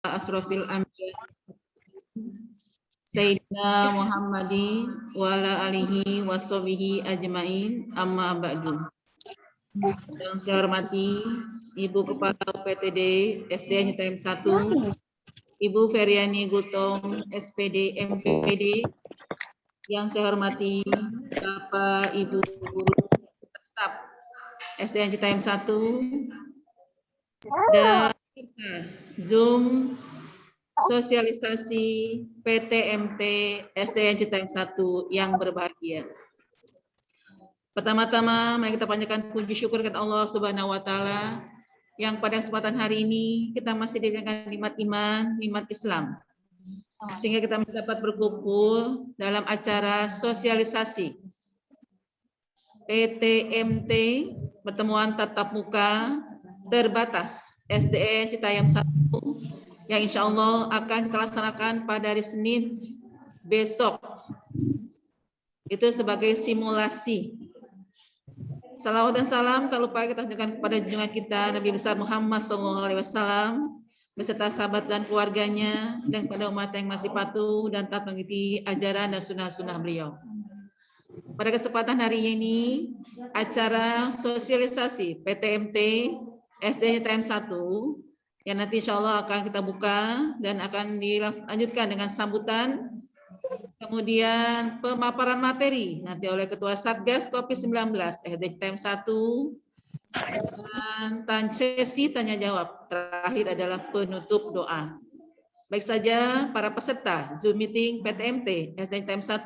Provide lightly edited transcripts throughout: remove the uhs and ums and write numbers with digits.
asrofil anbiya Sayyidina Muhammadin wa ala alihi wa sahbihi ajmain, amma ba'du. Yang saya hormati Ibu Kepala PTD SD Nyetayam 1, Ibu Feryani Gultom SPD MPD. Yang saya hormati Bapak Ibu Guru Staf SD Nyetayam 1 dan Zoom sosialisasi PTMT SDN Citayam 1 yang berbahagia. Pertama-tama mari kita panjatkan puji syukur kepada Allah Subhanahu wa taala yang pada kesempatan hari ini kita masih diberikan nikmat iman, nikmat Islam. Sehingga kita dapat berkumpul dalam acara sosialisasi PTMT pertemuan tatap muka terbatas SDN Citayam 1 yang insya Allah akan kita laksanakan pada hari Senin besok. Itu sebagai simulasi. Salawat dan salam tak lupa kita tunjukkan kepada junjungan kita Nabi besar Muhammad SAW beserta sahabat dan keluarganya dan kepada umat yang masih patuh dan taat mengikuti ajaran dan sunnah-sunnah beliau. Pada kesempatan hari ini acara sosialisasi PTMT SD Nyetayam 1 yang nanti insya Allah akan kita buka dan akan dilanjutkan dengan sambutan, kemudian pemaparan materi nanti oleh Ketua Satgas COVID-19 SD Nyetayam 1 dan sesi tanya jawab. Terakhir adalah penutup doa. Baik saja para peserta Zoom meeting PTMT SD Nyetayam 1,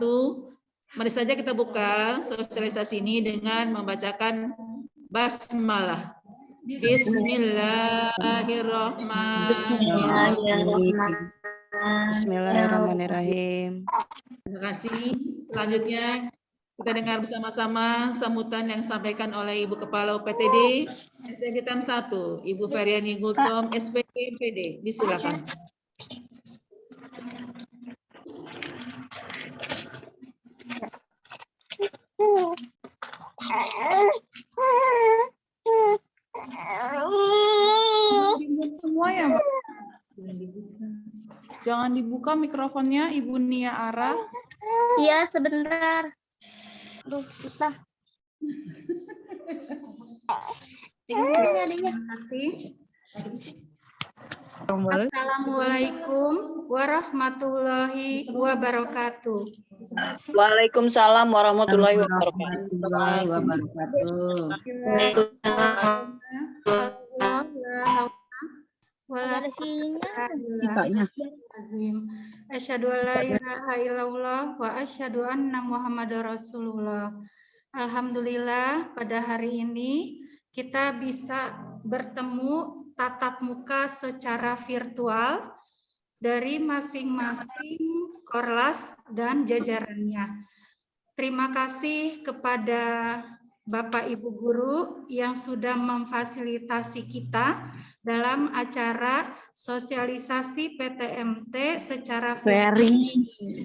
mari saja kita buka sosialisasi ini dengan membacakan basmalah. Bismillahirrahmanirrahim. Terima kasih. Selanjutnya kita dengar bersama-sama sambutan yang disampaikan oleh Ibu Kepala UPTD SD Nyetayam 1, Ibu Feryani Gultom SPD MPD. Disilakan. Semua ya, Mbak? Jangan dibuka mikrofonnya, Ibu Nia Ara. Iya, sebentar. Aduh, susah. Terima kasih. Assalamualaikum warahmatullahi wabarakatuh. Waalaikumsalam warahmatullahi wabarakatuh. Asyhadu an la ilaha illallah wa asyhadu anna Muhammadar Rasulullah. Alhamdulillah pada hari ini kita bisa bertemu tatap muka secara virtual dari masing-masing Korlas dan jajarannya. Terima kasih kepada Bapak Ibu Guru yang sudah memfasilitasi kita dalam acara sosialisasi PTMT secara virtual.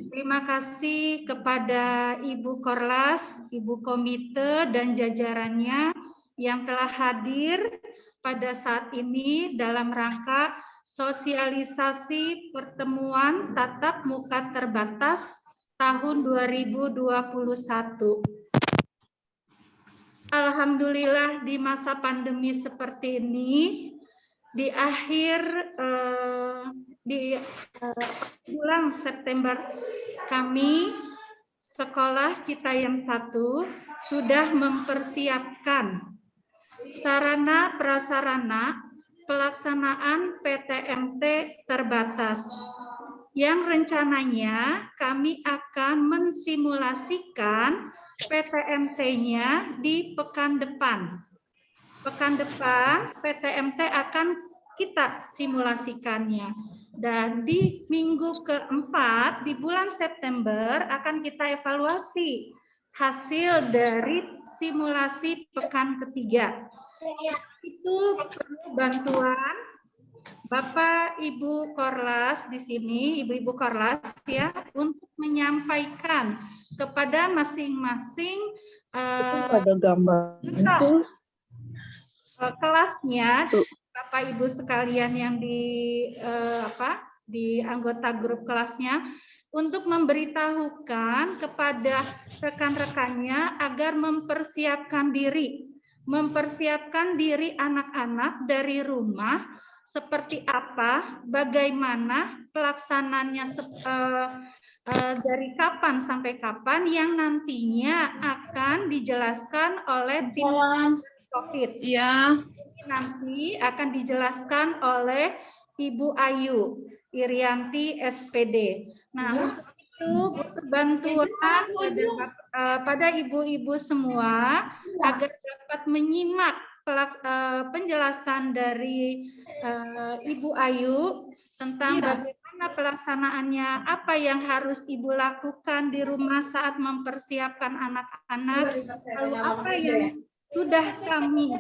Terima kasih kepada Ibu Korlas, Ibu Komite dan jajarannya yang telah hadir pada saat ini dalam rangka sosialisasi pertemuan tatap muka terbatas tahun 2021. Alhamdulillah di masa pandemi seperti ini, di akhir bulan September kami Sekolah Citayam 1 sudah mempersiapkan sarana prasarana pelaksanaan PTMT terbatas yang rencananya kami akan mensimulasikan PTMT-nya di pekan depan. Pekan depan PTMT akan kita simulasikannya. Dan di minggu keempat di bulan September akan kita evaluasi hasil dari simulasi pekan ketiga. Itu perlu bantuan Bapak Ibu Korlas di sini, Ibu-ibu Korlas ya, untuk menyampaikan kepada masing-masing ada gambar kelasnya Bapak Ibu sekalian yang di anggota grup kelasnya untuk memberitahukan kepada rekan-rekannya agar mempersiapkan diri anak-anak dari rumah seperti apa, bagaimana pelaksananya dari kapan sampai kapan yang nantinya akan dijelaskan oleh tim COVID. Iya. Nanti akan dijelaskan oleh Ibu Ayu Irianti SPD. Nah, untuk itu butuh bantuan pada ibu-ibu semua agar dapat menyimak penjelasan dari Ibu Ayu tentang bagaimana pelaksanaannya, apa yang harus Ibu lakukan di rumah saat mempersiapkan anak-anak, lalu apa yang sudah kami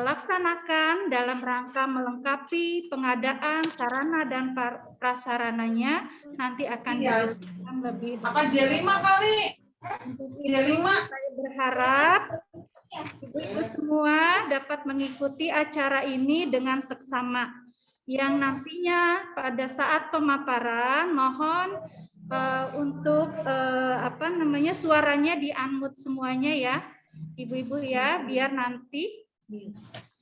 laksanakan dalam rangka melengkapi pengadaan sarana dan prasarananya, nanti akan dijelaskan lebih J5 kali. J5. Saya berharap ibu-ibu semua dapat mengikuti acara ini dengan seksama. Yang nantinya pada saat pemaparan mohon untuk suaranya di-unmute semuanya ya, ibu-ibu ya, biar nanti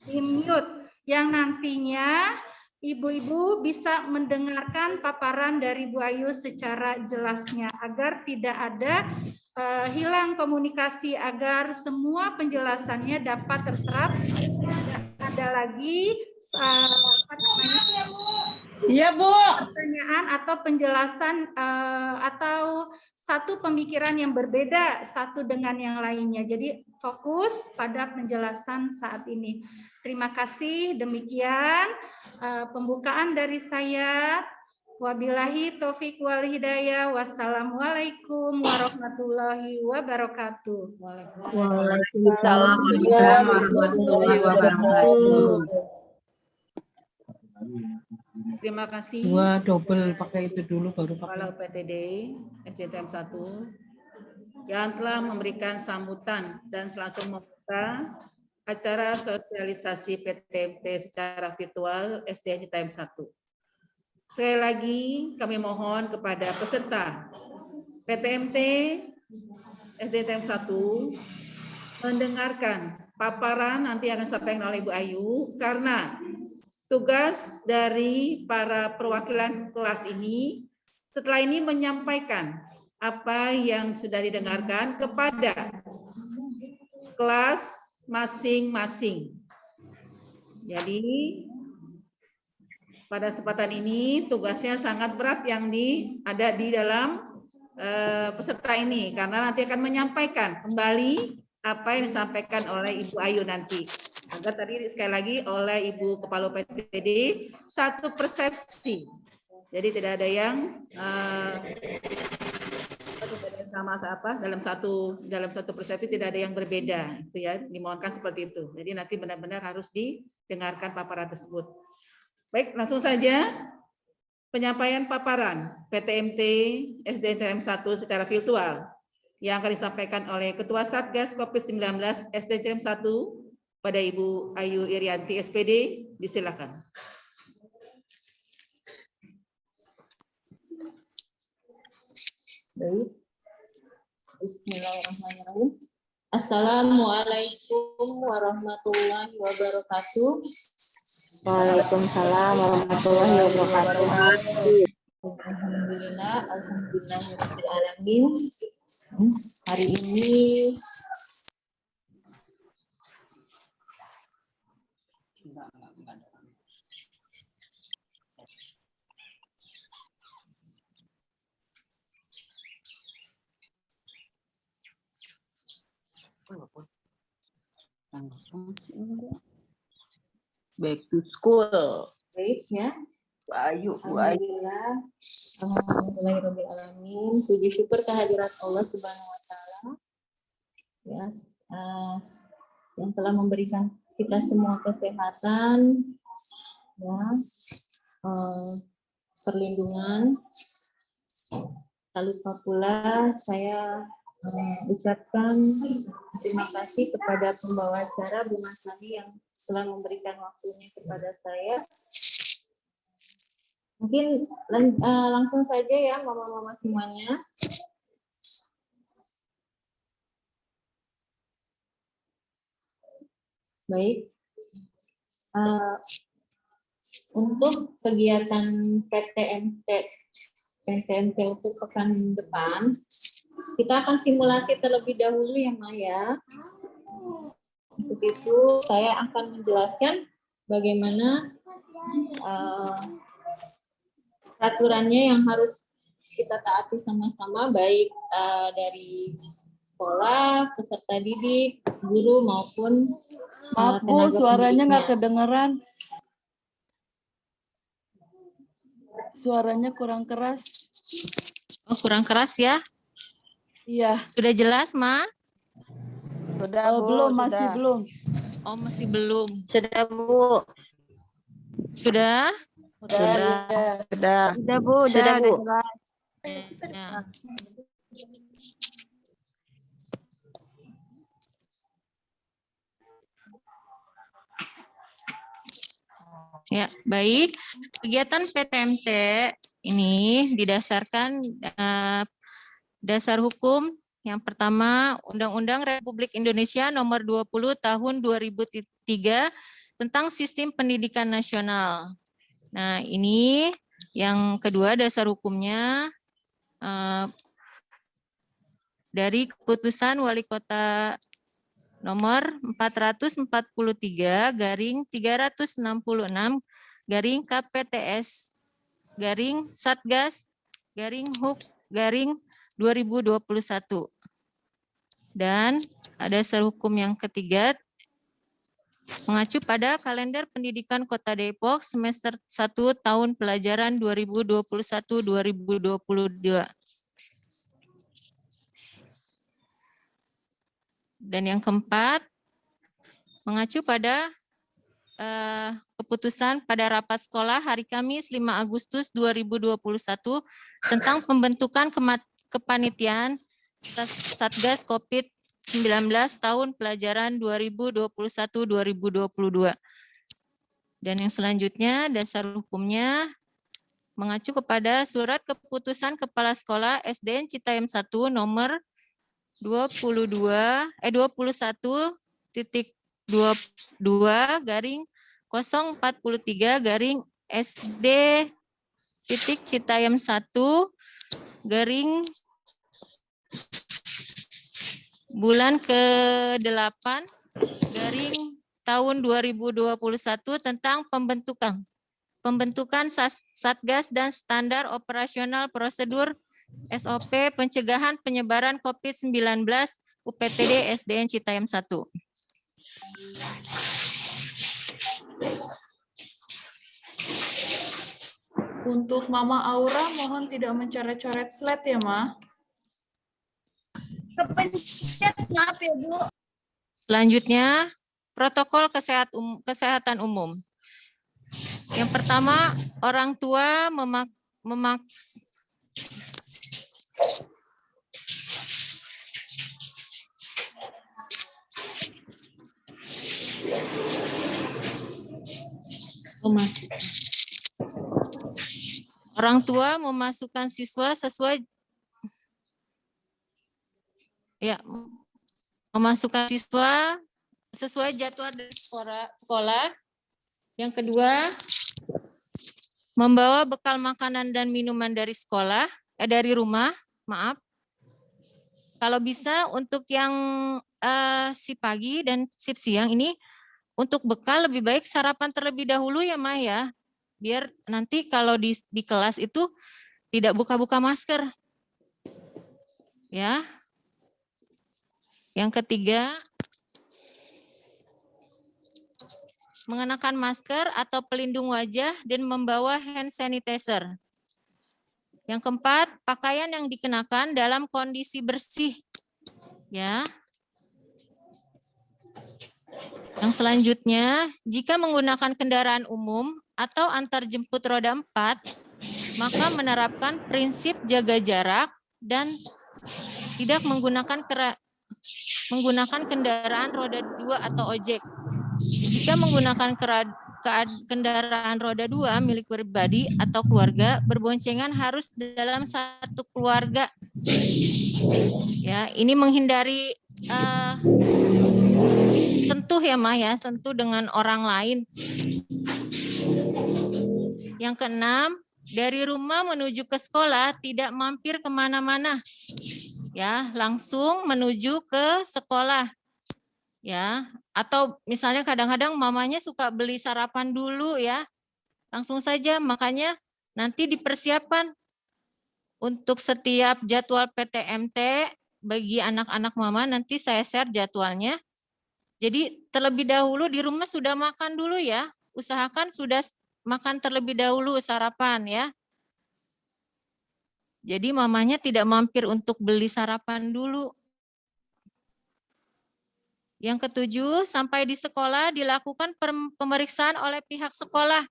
di-mute yang nantinya ibu-ibu bisa mendengarkan paparan dari Bu Ayu secara jelasnya agar tidak ada hilang komunikasi, agar semua penjelasannya dapat terserap, tidak ada lagi Iya, Bu. pertanyaan atau penjelasan atau satu pemikiran yang berbeda satu dengan yang lainnya. Jadi fokus pada penjelasan saat ini. Terima kasih. Demikian pembukaan dari saya. Wabillahi taufik wal hidayah. Wassalamualaikum warahmatullahi wabarakatuh. Waalaikumsalam warahmatullahi wabarakatuh. Terima kasih. Dua double pakai itu dulu baru pakai. Kepala UPTD SDTM 1 yang telah memberikan sambutan dan langsung membuka acara sosialisasi PTMT secara virtual SDTM 1. Sekali lagi kami mohon kepada peserta PTMT SDTM 1 mendengarkan paparan nanti akan disampaikan oleh Ibu Ayu, karena tugas dari para perwakilan kelas ini setelah ini menyampaikan apa yang sudah didengarkan kepada kelas masing-masing. Jadi pada kesempatan ini tugasnya sangat berat yang ada di dalam peserta ini, karena nanti akan menyampaikan kembali apa yang disampaikan oleh Ibu Ayu nanti. Agar tadi sekali lagi oleh Ibu Kepala PTD satu persepsi. Jadi tidak ada yang sama apa dalam satu persepsi tidak ada yang berbeda, itu ya, dimohonkan seperti itu. Jadi nanti benar-benar harus didengarkan paparan tersebut. Baik, langsung saja penyampaian paparan PTMT SDTM 1 secara virtual yang akan disampaikan oleh Ketua Satgas COVID-19 SDTM 1 pada Ibu Ayu Irianti SPD, disilakan. Baik. Bismillahirrahmanirrahim. Assalamualaikum warahmatullahi wabarakatuh. Waalaikumsalam warahmatullahi wabarakatuh. Alhamdulillahirabbil alamin. Hari ini Back to school. baik ya. Bu Ayu. Alhamdulillah. Alhamdulillahirabbil alamin. Puji syukur kehadirat Allah Subhanahu wa taala. Ya, yang telah memberikan kita semua kesehatan, ya, perlindungan. Tak lupa pula saya ucapkan terima kasih kepada pembawa acara Bu Masani yang telah memberikan waktunya kepada saya. Mungkin langsung saja ya mama-mama semuanya. Baik. Untuk kegiatan PTMT untuk pekan depan, kita akan simulasi terlebih dahulu ya Maya. Untuk itu saya akan menjelaskan bagaimana peraturannya yang harus kita taati sama-sama, baik dari sekolah, peserta didik, guru maupun Maaf Bu, tenaga suaranya nggak pendidiknya. kedengeran. Suaranya kurang keras. Oh, kurang keras ya? Iya. Sudah jelas, Ma? Sudah, Bu. Belum, sudah. masih belum. Oh, masih belum. Sudah, Bu. Sudah? Sudah. Sudah. Udah Bu, Sudah, Bu. Ya. Ya, baik. Kegiatan PTMT ini didasarkan dasar hukum yang pertama Undang-Undang Republik Indonesia Nomor 20 Tahun 2003 tentang Sistem Pendidikan Nasional. Nah, ini yang kedua dasar hukumnya dari Keputusan Wali Kota Nomor 443/366 KPTS Satgas Huk 2021. Dan dasar hukum yang ketiga mengacu pada kalender pendidikan Kota Depok semester 1 tahun pelajaran 2021-2022. Dan yang keempat, mengacu pada keputusan pada rapat sekolah hari Kamis 5 Agustus 2021 tentang pembentukan kepanitiaan Satgas COVID-19 tahun pelajaran 2021-2022. Dan yang selanjutnya, dasar hukumnya mengacu kepada surat keputusan Kepala Sekolah SDN Citayam 1 nomor 21-22/043-SD Citayam 1 bulan ke-8 tahun 2021 tentang pembentukan Satgas dan standar operasional prosedur SOP pencegahan penyebaran COVID-19 UPTD SDN Citayam 1. Untuk Mama Aura, mohon tidak mencoret-coret slide ya, Ma. Maaf ya Bu. Selanjutnya, protokol kesehatan umum. Yang pertama, orang tua orang tua memasukkan siswa sesuai jadwal dari sekolah. Yang kedua, membawa bekal makanan dan minuman dari dari rumah, maaf. Kalau bisa untuk yang shift pagi dan shift siang ini, untuk bekal lebih baik sarapan terlebih dahulu ya Ma ya. Biar nanti kalau di kelas itu tidak buka-buka masker. Ya. Yang ketiga, mengenakan masker atau pelindung wajah dan membawa hand sanitizer. Yang keempat, pakaian yang dikenakan dalam kondisi bersih. Ya. Yang selanjutnya, jika menggunakan kendaraan umum atau antar jemput roda 4, maka menerapkan prinsip jaga jarak dan tidak menggunakan kendaraan roda 2 atau ojek. Jika menggunakan kendaraan roda 2 milik pribadi atau keluarga berboncengan harus dalam satu keluarga. Ya, ini menghindari sentuh ya Ma ya, sentuh dengan orang lain. Yang keenam, dari rumah menuju ke sekolah tidak mampir kemana-mana. Ya, langsung menuju ke sekolah. Ya, atau misalnya kadang-kadang mamanya suka beli sarapan dulu ya. Langsung saja, makanya nanti dipersiapkan untuk setiap jadwal PTMT bagi anak-anak mama, nanti saya share jadwalnya. Jadi terlebih dahulu di rumah sudah makan dulu ya. Usahakan sudah makan terlebih dahulu sarapan ya. Jadi mamanya tidak mampir untuk beli sarapan dulu. Yang ketujuh, sampai di sekolah dilakukan pemeriksaan oleh pihak sekolah.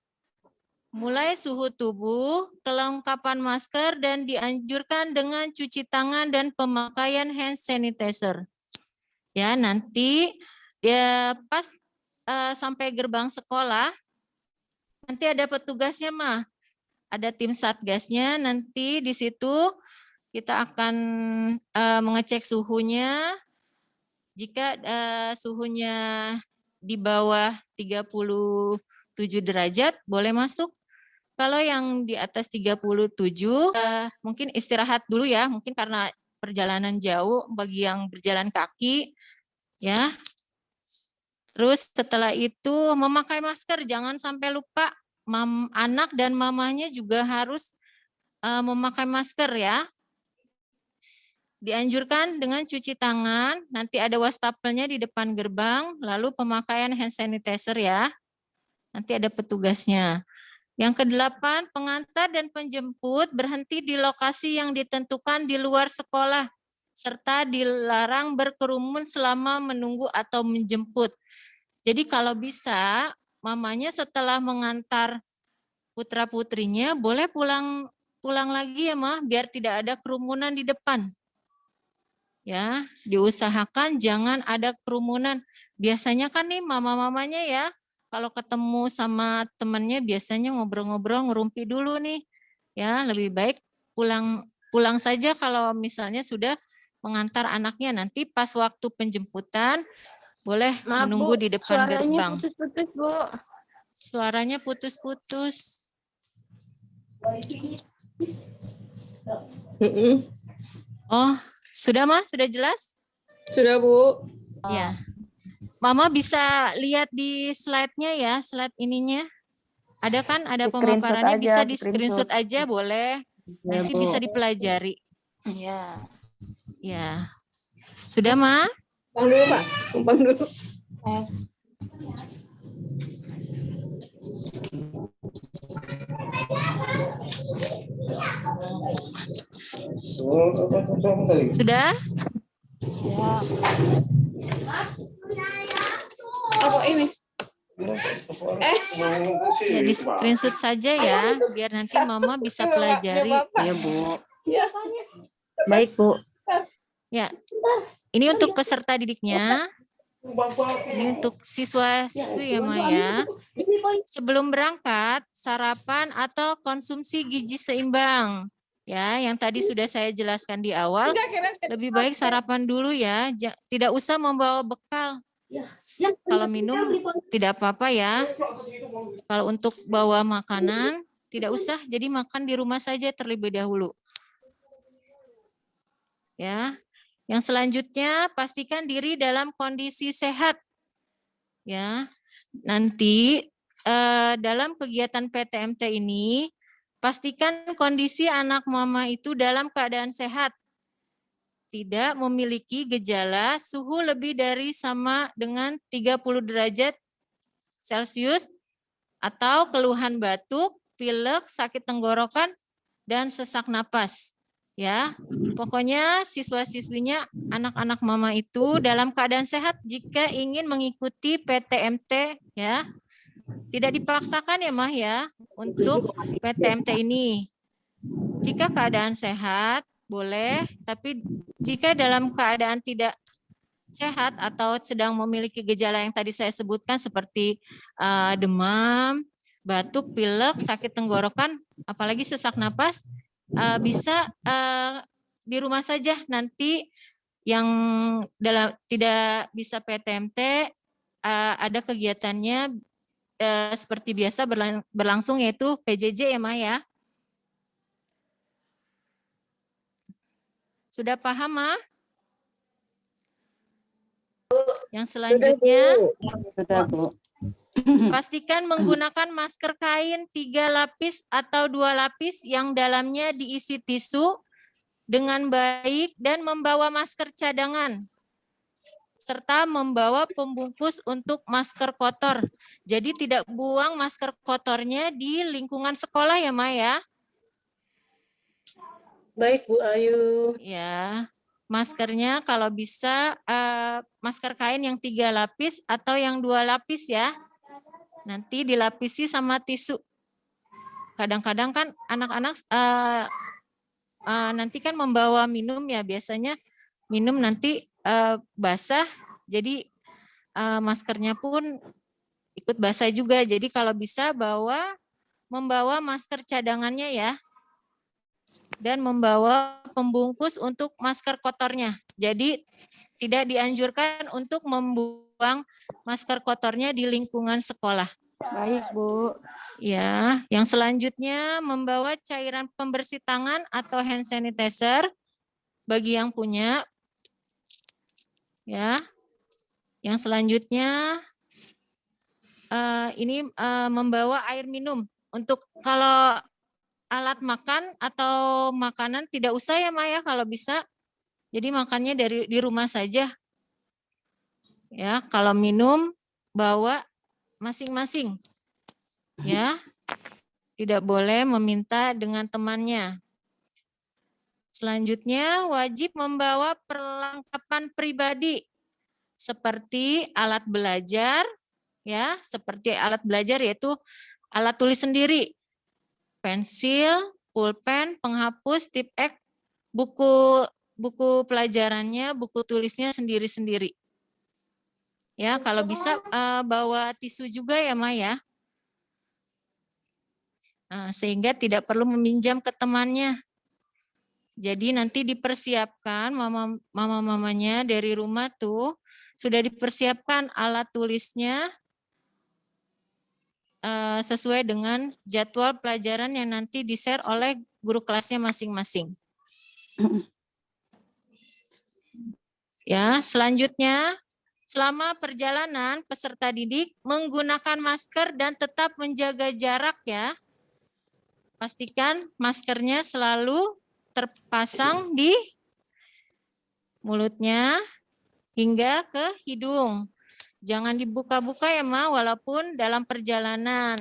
Mulai suhu tubuh, kelengkapan masker, dan dianjurkan dengan cuci tangan dan pemakaian hand sanitizer. Ya, nanti ya pas sampai gerbang sekolah, nanti ada petugasnya mah. Ada tim satgasnya, nanti di situ kita akan mengecek suhunya. Jika suhunya di bawah 37 derajat, boleh masuk. Kalau yang di atas 37, mungkin istirahat dulu ya, mungkin karena perjalanan jauh bagi yang berjalan kaki. Ya. Terus setelah itu memakai masker, jangan sampai lupa. Anak dan mamanya juga harus memakai masker ya. Dianjurkan dengan cuci tangan, nanti ada wastafelnya di depan gerbang, lalu pemakaian hand sanitizer ya. Nanti ada petugasnya. Yang kedelapan, pengantar dan penjemput berhenti di lokasi yang ditentukan di luar sekolah, serta dilarang berkerumun selama menunggu atau menjemput. Jadi kalau bisa, mamanya setelah mengantar putra-putrinya, boleh pulang lagi ya Ma, biar tidak ada kerumunan di depan. Ya, diusahakan jangan ada kerumunan. Biasanya kan nih mama-mamanya ya, kalau ketemu sama temennya biasanya ngobrol-ngobrol, ngerumpi dulu nih. Ya, lebih baik pulang saja kalau misalnya sudah mengantar anaknya. Nanti pas waktu penjemputan boleh menunggu di depan gerbang. Putus-putus, Bu. Suaranya putus-putus. Oh, sudah Ma? Sudah jelas? Sudah, Bu. Ya. Mama bisa lihat di slide-nya ya, slide ininya. Ada kan, ada pemaparannya, bisa di screenshot aja boleh. Nanti bisa dipelajari. Iya. Ya. Sudah, Ma? Tumpang dulu, Pak. Tumpang dulu. Yes. Sudah? Apa ini? Ya, di screenshot saja ya, biar nanti Mama bisa pelajari. Iya, Bu. Ya. Baik, Bu. Ya. Ini untuk peserta didiknya. Ini untuk siswa-siswi ya, Ma ya. Sebelum berangkat, sarapan atau konsumsi gizi seimbang. Ya, yang tadi sudah saya jelaskan di awal, lebih baik sarapan dulu ya, tidak usah membawa bekal. Kalau minum tidak apa-apa ya. Kalau untuk bawa makanan tidak usah, jadi makan di rumah saja terlebih dahulu. Ya. Yang selanjutnya pastikan diri dalam kondisi sehat. Ya. Nanti dalam kegiatan PTMT ini pastikan kondisi anak mama itu dalam keadaan sehat. Tidak memiliki gejala suhu lebih dari sama dengan 30 derajat Celcius atau keluhan batuk, pilek, sakit tenggorokan, dan sesak napas. Ya, pokoknya siswa-siswinya, anak-anak mama itu dalam keadaan sehat jika ingin mengikuti PTMT ya. Tidak dipaksakan ya Mah ya untuk PTMT ini. Jika keadaan sehat boleh, tapi jika dalam keadaan tidak sehat atau sedang memiliki gejala yang tadi saya sebutkan seperti demam, batuk, pilek, sakit tenggorokan, apalagi sesak napas, bisa di rumah saja. Nanti yang tidak bisa PTMT, ada kegiatannya seperti biasa berlangsung, yaitu PJJ ya Ma ya. Sudah paham Ma? Yang selanjutnya, Sudah, Bu. pastikan menggunakan masker kain 3 lapis atau 2 lapis yang dalamnya diisi tisu dengan baik dan membawa masker cadangan, serta membawa pembungkus untuk masker kotor. Jadi tidak buang masker kotornya di lingkungan sekolah ya Ma ya. Baik Bu Ayu. Ya, maskernya kalau bisa masker kain yang 3 lapis atau yang 2 lapis ya. Nanti dilapisi sama tisu. Kadang-kadang kan anak-anak nanti kan membawa minum ya, biasanya minum nanti basah, jadi maskernya pun ikut basah juga. Jadi kalau bisa membawa masker cadangannya ya, dan membawa pembungkus untuk masker kotornya. Jadi tidak dianjurkan untuk membuang masker kotornya di lingkungan sekolah. Baik, Bu. Ya, yang selanjutnya membawa cairan pembersih tangan atau hand sanitizer bagi yang punya. Ya, yang selanjutnya ini membawa air minum. Untuk kalau alat makan atau makanan tidak usah ya Maya kalau bisa. Jadi makannya di rumah saja. Ya, kalau minum bawa masing-masing. Ya. Tidak boleh meminta dengan temannya. Selanjutnya wajib membawa perlengkapan pribadi seperti alat belajar ya, seperti alat belajar yaitu alat tulis sendiri, pensil, pulpen, penghapus, tip X, buku pelajarannya, buku tulisnya sendiri-sendiri. Ya, kalau bisa bawa tisu juga ya, Ma ya. Sehingga tidak perlu meminjam ke temannya. Jadi nanti dipersiapkan mama-mamanya dari rumah tuh sudah dipersiapkan alat tulisnya sesuai dengan jadwal pelajaran yang nanti di-share oleh guru kelasnya masing-masing. Ya, selanjutnya selama perjalanan peserta didik menggunakan masker dan tetap menjaga jarak ya. Pastikan maskernya selalu terpasang di mulutnya hingga ke hidung. Jangan dibuka-buka ya Ma, walaupun dalam perjalanan.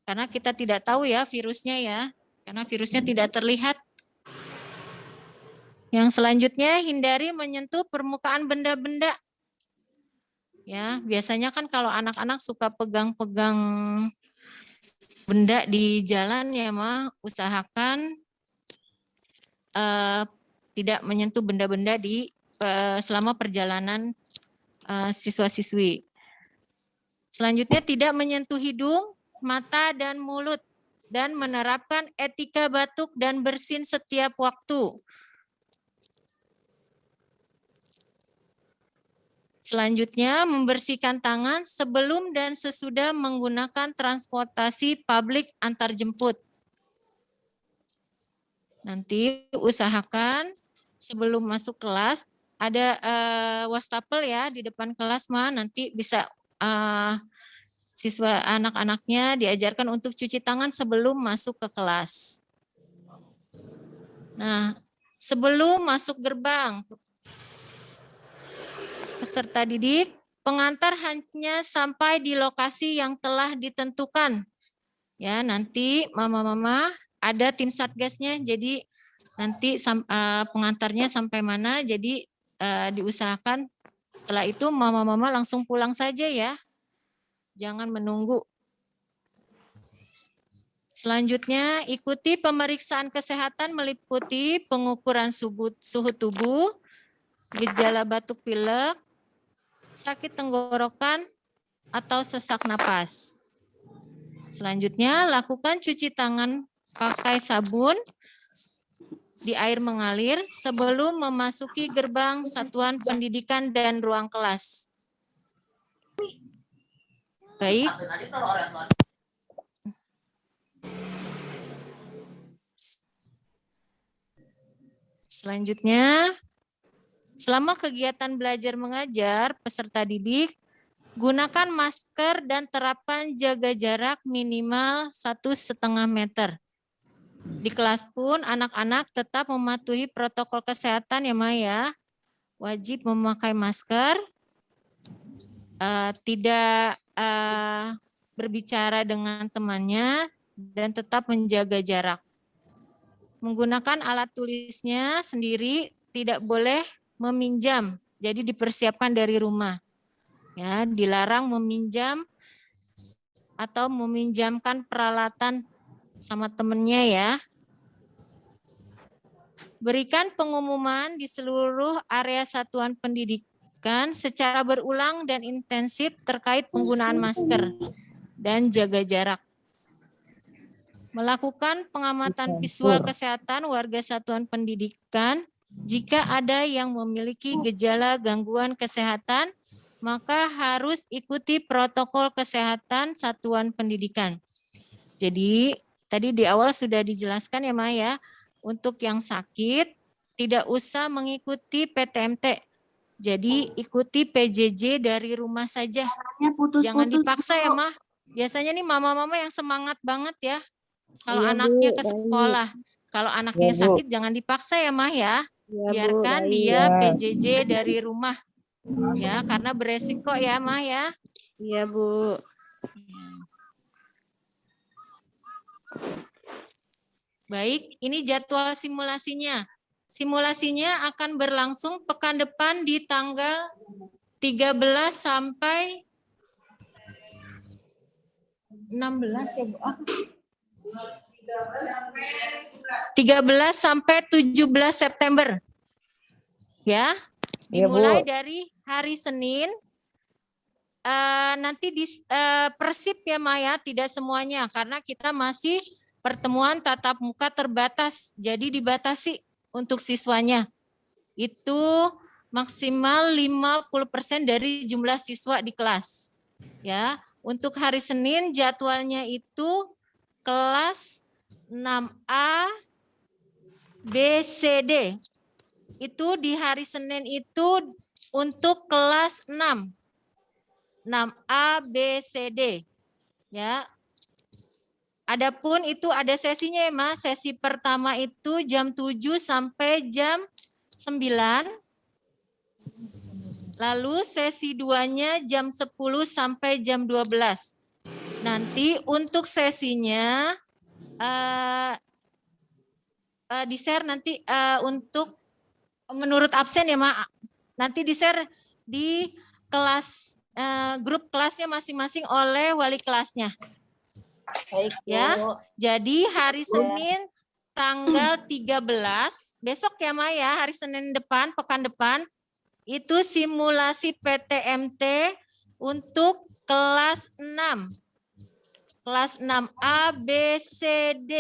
Karena kita tidak tahu ya virusnya ya, karena virusnya tidak terlihat. Yang selanjutnya hindari menyentuh permukaan benda-benda. Ya, biasanya kan kalau anak-anak suka pegang-pegang benda di jalan ya Ma, usahakan tidak menyentuh benda-benda selama perjalanan siswa-siswi. Selanjutnya tidak menyentuh hidung, mata, dan mulut, dan menerapkan etika batuk dan bersin setiap waktu. Selanjutnya membersihkan tangan sebelum dan sesudah menggunakan transportasi publik antar jemput. Nanti usahakan sebelum masuk kelas ada wastafel ya di depan kelas Ma, nanti bisa siswa anak-anaknya diajarkan untuk cuci tangan sebelum masuk ke kelas. Nah, sebelum masuk gerbang, peserta didik, pengantar hanya sampai di lokasi yang telah ditentukan. Ya, nanti mama-mama ada tim satgasnya, jadi nanti pengantarnya sampai mana, jadi diusahakan setelah itu mama-mama langsung pulang saja ya, jangan menunggu. Selanjutnya ikuti pemeriksaan kesehatan meliputi pengukuran suhu tubuh, gejala batuk pilek, sakit tenggorokan, atau sesak napas. Selanjutnya, lakukan cuci tangan pakai sabun di air mengalir sebelum memasuki gerbang satuan pendidikan dan ruang kelas. Baik. Selanjutnya, selama kegiatan belajar mengajar, peserta didik gunakan masker dan terapkan jaga jarak minimal 1,5 meter. Di kelas pun anak-anak tetap mematuhi protokol kesehatan ya Maya. Wajib memakai masker, tidak berbicara dengan temannya, dan tetap menjaga jarak. Menggunakan alat tulisnya sendiri, tidak boleh meminjam, jadi dipersiapkan dari rumah. Ya, dilarang meminjam atau meminjamkan peralatan sama temennya ya. Berikan pengumuman di seluruh area satuan pendidikan secara berulang dan intensif terkait penggunaan masker dan jaga jarak. Melakukan pengamatan visual kesehatan warga satuan pendidikan. Jika ada yang memiliki gejala gangguan kesehatan, maka harus ikuti protokol kesehatan satuan pendidikan. Jadi, tadi di awal sudah dijelaskan ya Maya, untuk yang sakit tidak usah mengikuti PTMT. Jadi, ikuti PJJ dari rumah saja. Jangan dipaksa ya, Mah. Biasanya nih mama-mama yang semangat banget ya. Kalau Iya, anaknya Bu, ke baik. sekolah, kalau anaknya Iya, Bu. sakit jangan dipaksa ya Mah ya. Iya, Bu, Biarkan baik. dia Ya. PJJ dari rumah. Ya, karena beresiko ya Mah ya. Iya, Bu. Baik, ini jadwal simulasinya. Simulasinya akan berlangsung pekan depan di tanggal 13 sampai 16 ya Bu. 13 sampai 17 September. Ya, Iya, Bu. dimulai dari hari Senin. Nanti di persip ya Maya, tidak semuanya karena kita masih pertemuan tatap muka terbatas, jadi dibatasi untuk siswanya. Itu maksimal 50% dari jumlah siswa di kelas. Ya, untuk hari Senin jadwalnya itu kelas 6A, B, C, D. Itu di hari Senin itu untuk kelas 6. 6A, B, C, D. Ya. Adapun itu ada sesinya ya, Mas. Sesi pertama itu jam 7 sampai jam 9. Lalu sesi 2-nya jam 10 sampai jam 12. Nanti untuk sesinya di-share nanti untuk menurut absen ya, Mak. Nanti di-share di kelas grup kelasnya masing-masing oleh wali kelasnya. Baik, Bu. Ya. Jadi hari Senin tanggal 13, besok ya Maya, hari Senin depan, pekan depan, itu simulasi PTMT untuk kelas 6. Kelas 6A, B, C, D.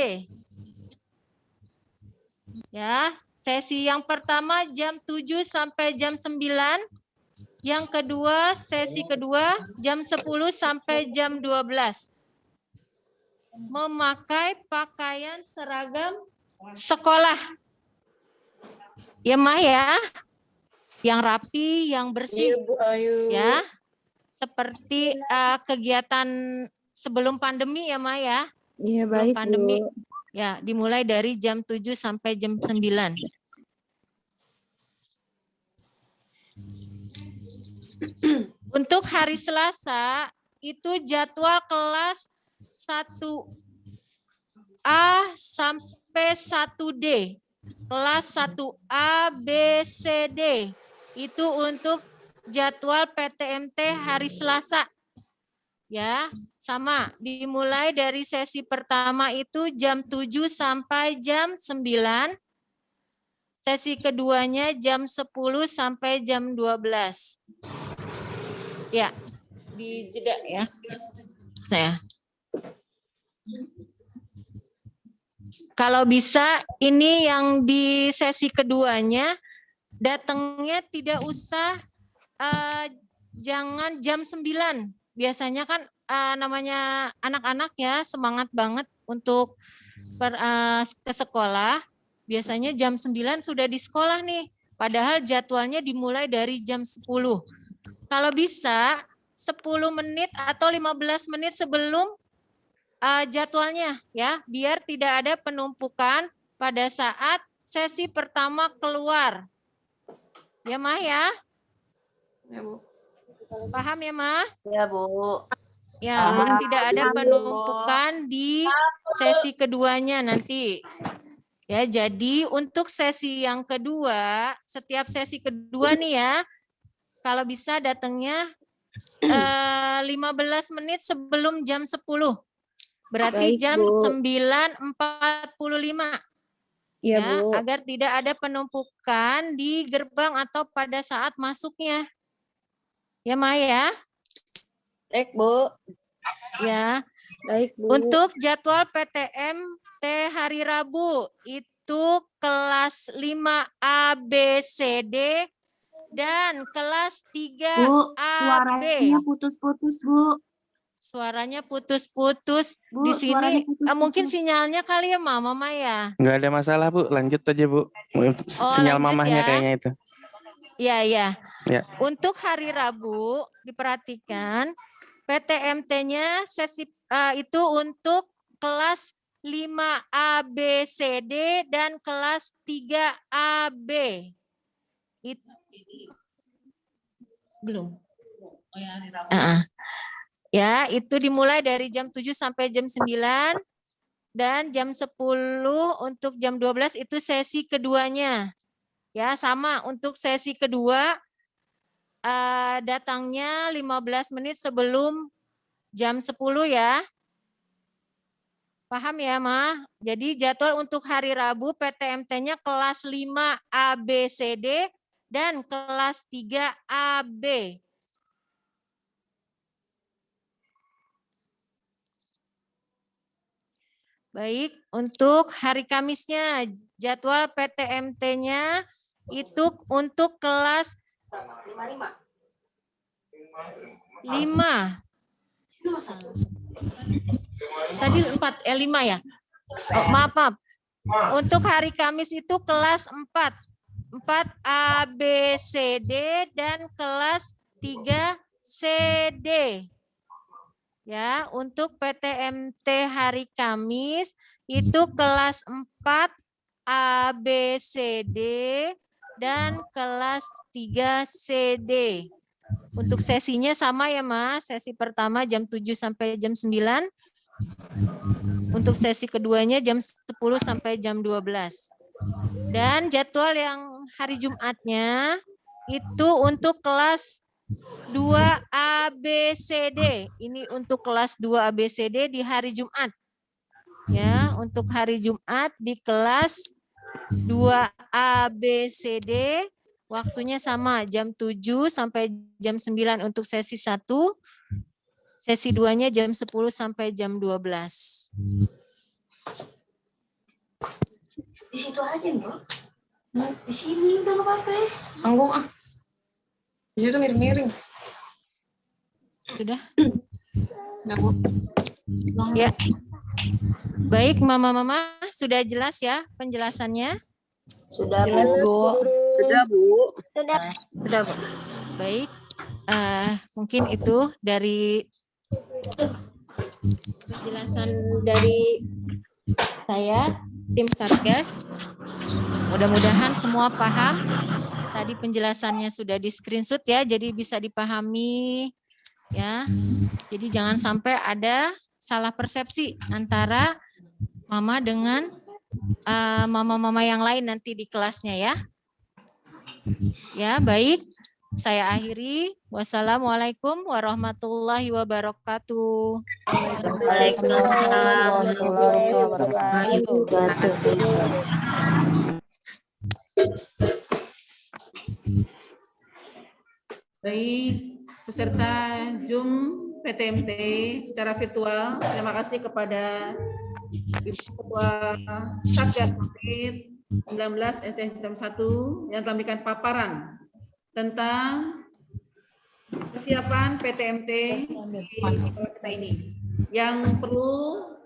Ya, sesi yang pertama jam 7 sampai jam 9. Yang kedua, sesi kedua jam 10 sampai jam 12. Memakai pakaian seragam sekolah. Ya, Mah ya. Yang rapi, yang bersih. Iya, Bu Ayu. Ya. Seperti kegiatan sebelum pandemi ya, Mah ya. Iya, Sebelum baik, pandemi. Bu. Ya, dimulai dari jam 7 sampai jam 9. Untuk hari Selasa, itu jadwal kelas 1A sampai 1D. Kelas 1A, B, C, D. Itu untuk jadwal PTMT hari Selasa. Ya, sama. Dimulai dari sesi pertama itu jam 7 sampai jam 9. Sesi keduanya jam 10 sampai jam 12. Ya, di jeda ya. Saya. Kalau bisa ini yang di sesi keduanya datangnya tidak usah jangan jam 9. Biasanya kan namanya anak-anak ya semangat banget untuk ke sekolah. Biasanya jam 9 sudah di sekolah nih. Padahal jadwalnya dimulai dari jam 10. Kalau bisa 10 menit atau 15 menit sebelum jadwalnya ya, biar tidak ada penumpukan pada saat sesi pertama keluar. Ya, Ma ya? Ya, Bu. Paham ya, Ma? Ya, Bu. Ya, biar tidak ada penumpukan di sesi keduanya nanti. Ya, jadi untuk sesi yang kedua, setiap sesi kedua nih ya, kalau bisa datangnya 15 menit sebelum jam 10. Berarti Baik, jam Bu. 9.45. Iya, Ya, Bu. agar tidak ada penumpukan di gerbang atau pada saat masuknya. Ya, Maya? Baik, Bu. Ya. Baik, Bu. Untuk jadwal PTMT hari Rabu itu kelas 5 ABCD dan kelas 3 Bu, AB. suaranya putus-putus, Bu. Suaranya putus-putus. Bu, Di sini suaranya putus-putus. mungkin sinyalnya kali ya, Mama ya. Nggak ada masalah, Bu. Lanjut aja, Bu. Sinyal lanjut mamahnya ya. kayaknya itu. Iya, iya. Ya. Untuk hari Rabu diperhatikan PTMT-nya sesi itu untuk kelas 5 ABCD dan kelas 3 AB. Belum. Ya, itu dimulai dari jam 7 sampai jam 9 dan jam 10 untuk jam 12 itu sesi keduanya. Ya, sama untuk sesi kedua datangnya 15 menit sebelum jam 10 ya. Paham ya, Ma? Jadi jadwal untuk hari Rabu PTMT-nya kelas 5 ABCD dan kelas 3 AB. Baik, untuk hari Kamisnya jadwal PTMT-nya itu untuk kelas 5. Tadi 5 ya? Oh, maaf. Untuk hari Kamis itu kelas 4. 4 ABCD dan kelas 3 CD. Ya, untuk PTMT hari Kamis itu kelas 4 ABCD dan kelas 3 CD. Untuk sesinya sama ya, Mas. Sesi pertama jam 7 sampai jam 9. Untuk sesi keduanya jam 10 sampai jam 12. Dan jadwal yang hari Jumatnya itu untuk kelas 2 ABCD. Ini untuk kelas 2 ABCD di hari Jumat. Ya, untuk hari Jumat di kelas 2 ABCD waktunya sama jam 7 sampai jam 9 untuk sesi 1. Sesi 2-nya jam 10 sampai jam 12. Di situ aja, Bro. Di sini udah nggak apa-apa. Panggung ah. Di situ miring-miring. Sudah? Udah, Bu. Ya. Baik, Mama-mama, sudah jelas ya penjelasannya? Sudah, Bu. Jelas, Bu. Sudah, Bu. Sudah, Bu. Baik. Mungkin itu dari penjelasan dari saya, tim Satgas. Mudah-mudahan semua paham. Tadi penjelasannya sudah di screenshot ya, jadi bisa dipahami ya. Jadi jangan sampai ada salah persepsi antara Mama dengan mama-mama yang lain nanti di kelasnya ya. Ya, baik. Saya akhiri. Wassalamualaikum warahmatullahi wabarakatuh. Waalaikumsalam warahmatullahi wabarakatuh. Baik, peserta Zoom PTMT secara virtual, terima kasih kepada Ibu Ketua Satgas COVID-19 SDN Sistem 1 yang telah memberikan paparan tentang persiapan PTMT di sekolah kita ini. Yang perlu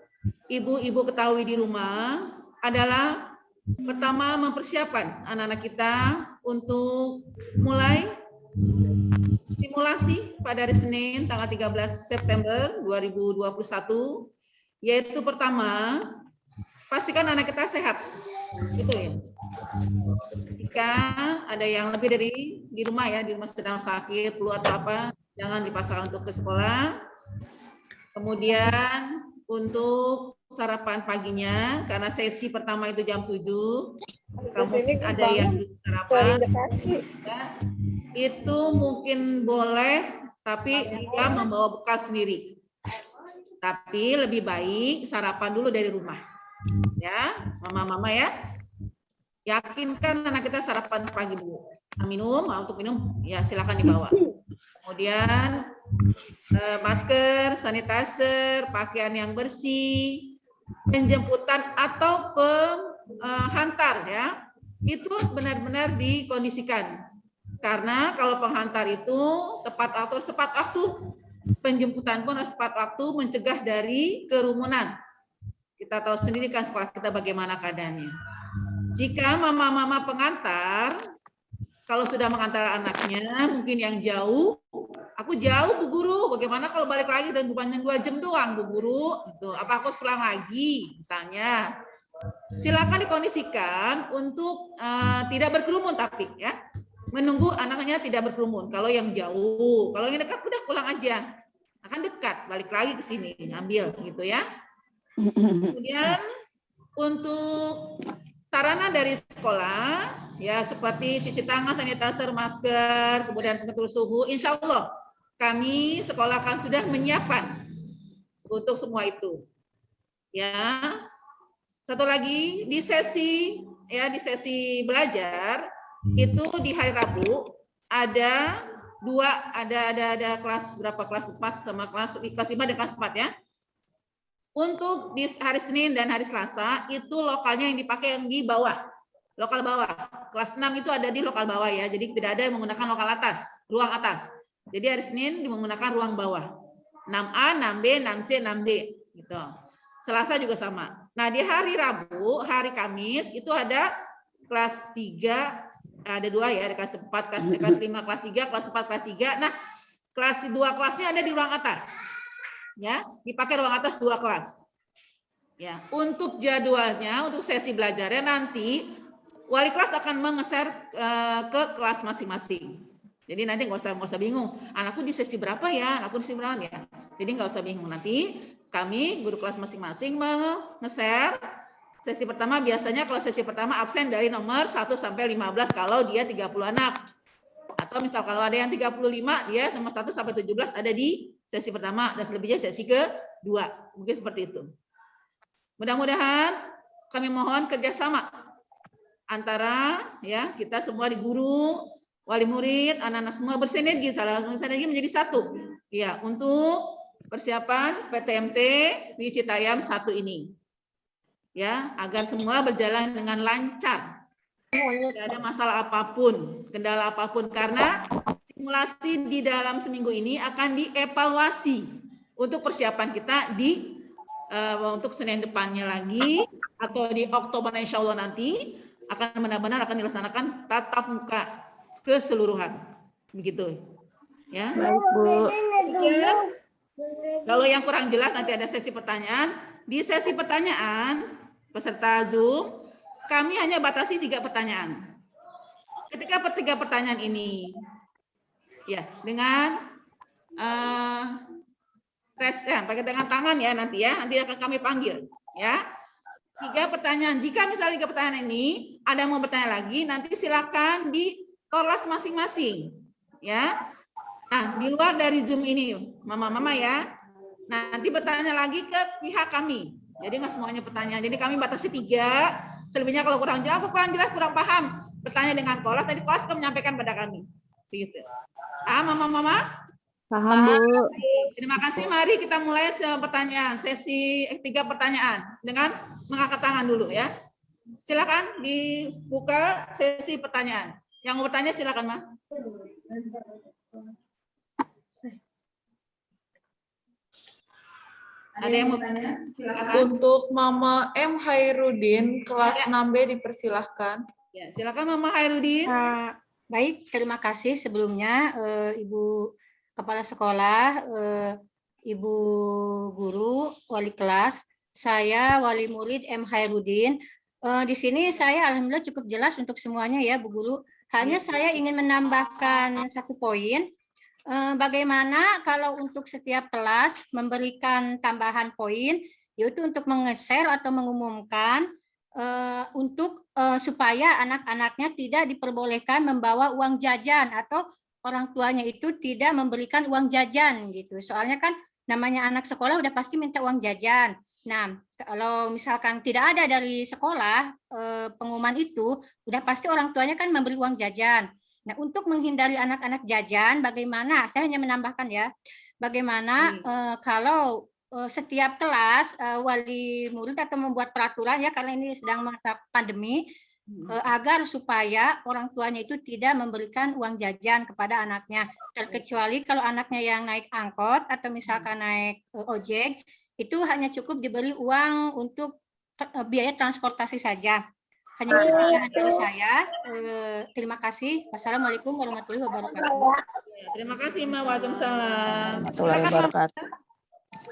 ibu-ibu ketahui di rumah adalah pertama mempersiapkan anak-anak kita untuk mulai simulasi pada hari Senin tanggal 13 September 2021, yaitu pertama pastikan anak kita sehat. Itu ya. Jika ada yang lebih dari di rumah ya, di rumah sedang sakit, flu atau apa, jangan dipaksakan untuk ke sekolah. Kemudian untuk sarapan paginya, karena sesi pertama itu jam 7, kamu ada yang sarapan, ya, itu mungkin boleh, tapi dia membawa bekal sendiri. Tapi lebih baik sarapan dulu dari rumah. Ya, mama-mama ya. Yakinkan anak kita sarapan pagi dulu. Minum, untuk minum ya silakan dibawa. Kemudian masker, sanitizer, pakaian yang bersih, penjemputan atau penghantar ya. Itu benar-benar dikondisikan. Karena kalau penghantar itu tepat waktu, penjemputan pun harus tepat waktu, mencegah dari kerumunan. Kita tahu sendiri kan sekolah kita bagaimana keadaannya. Jika mama-mama pengantar, kalau sudah mengantar anaknya, mungkin yang jauh, aku jauh Bu Guru, bagaimana kalau balik lagi dan bukannya 2 jam doang Bu Guru, gitu. Apa aku harus pulang lagi, misalnya. Silakan dikondisikan untuk tidak berkerumun tapi ya, menunggu anaknya tidak berkerumun. Kalau yang jauh, kalau yang dekat udah pulang aja, akan dekat, balik lagi ke sini ngambil gitu ya. Kemudian untuk sarana dari sekolah ya seperti cuci tangan, sanitizer, masker, kemudian pengatur suhu, insya Allah kami sekolah kan sudah menyiapkan untuk semua itu. Ya, satu lagi di sesi belajar itu di hari Rabu ada kelas berapa, kelas 4 sama kelas 5 dan kelas 4 ya. Untuk di hari Senin dan hari Selasa itu lokalnya yang dipakai yang di bawah, lokal bawah. Kelas 6 itu ada di lokal bawah ya, jadi tidak ada yang menggunakan lokal atas, ruang atas. Jadi hari Senin menggunakan ruang bawah. 6A, 6B, 6C, 6D gitu. Selasa juga sama. Nah, di hari Rabu, hari Kamis itu ada kelas 3, ada 2 ya, ada kelas 4, kelas 5, kelas 3, kelas 4, kelas 3. Nah, kelas 2 kelasnya ada di ruang atas. Ya, dipakai ruang atas 2 kelas. Ya, untuk jadwalnya, untuk sesi belajarnya nanti wali kelas akan menge-share ke kelas masing-masing. Jadi nanti nggak usah bingung. Anakku di sesi berapa ya? Anakku di sesi berapa ya? Jadi nggak usah bingung. Nanti kami guru kelas masing-masing menge-share. Sesi pertama biasanya kalau sesi pertama absen dari nomor 1 sampai 15 kalau dia 30 anak. Atau misal kalau ada yang 35 dia nomor 1 sampai 17 ada di sesi pertama dan selebihnya sesi kedua. Mungkin seperti itu. Mudah-mudahan kami mohon kerjasama antara ya kita semua di guru, wali murid, anak-anak semua bersinergi, sinergi menjadi satu. Ya, untuk persiapan PTMT di Citayam 1 ini. Ya, agar semua berjalan dengan lancar. Tidak ada masalah apapun, kendala apapun karena simulasi di dalam seminggu ini akan dievaluasi untuk persiapan kita di untuk Senin depannya lagi atau di Oktober insya Allah nanti akan benar-benar akan dilaksanakan tatap muka keseluruhan begitu ya. Baik Bu. Ya. Kalau yang kurang jelas nanti ada sesi pertanyaan. Di sesi pertanyaan peserta Zoom kami hanya batasi 3 pertanyaan. Ketika 3 pertanyaan ini ya, dengan pakai dengan tangan ya nanti akan kami panggil ya. 3 pertanyaan. Jika misalnya 3 pertanyaan ini ada mau bertanya lagi, nanti silakan di kelas masing-masing ya. Nah, di luar dari Zoom ini, mama-mama ya. Nanti bertanya lagi ke pihak kami. Jadi nggak semuanya pertanyaan. Jadi kami batasi 3. Selebihnya kalau kurang jelas, kurang paham, bertanya dengan kelas, tadi kelas akan menyampaikan pada kami. Gitu. Mama? Paham, Bu. Terima kasih. Mari kita mulai pertanyaan, sesi 3 pertanyaan dengan mengangkat tangan dulu ya. Silakan dibuka sesi pertanyaan. Yang mau bertanya silakan, Ma. Ada yang mau bertanya? Silakan. Untuk Mama M. Hairudin, kelas 6B dipersilahkan. Ya, silakan Mama Hairudin. Baik, terima kasih sebelumnya Ibu Kepala Sekolah, Ibu Guru, Wali Kelas. Saya Wali Murid M. Hairudin. Di sini saya alhamdulillah cukup jelas untuk semuanya ya Bu Guru. Hanya saya ingin menambahkan 1 poin. Bagaimana kalau untuk setiap kelas memberikan tambahan poin, yaitu untuk menge-share atau mengumumkan untuk supaya anak-anaknya tidak diperbolehkan membawa uang jajan atau orang tuanya itu tidak memberikan uang jajan gitu. Soalnya kan namanya anak sekolah udah pasti minta uang jajan. Nah, kalau misalkan tidak ada dari sekolah pengumuman itu, udah pasti orang tuanya kan memberi uang jajan. Nah, untuk menghindari anak-anak jajan, bagaimana? Saya hanya menambahkan ya, bagaimana kalau setiap kelas wali murid atau membuat peraturan ya, karena ini sedang masa pandemi, agar supaya orang tuanya itu tidak memberikan uang jajan kepada anaknya. Terkecuali kalau anaknya yang naik angkot atau misalkan naik ojek, itu hanya cukup diberi uang untuk biaya transportasi saja. Hanya dari saya. Terima kasih. Wassalamualaikum warahmatullahi wabarakatuh. Terima kasih, Ma. Waalaikumsalam.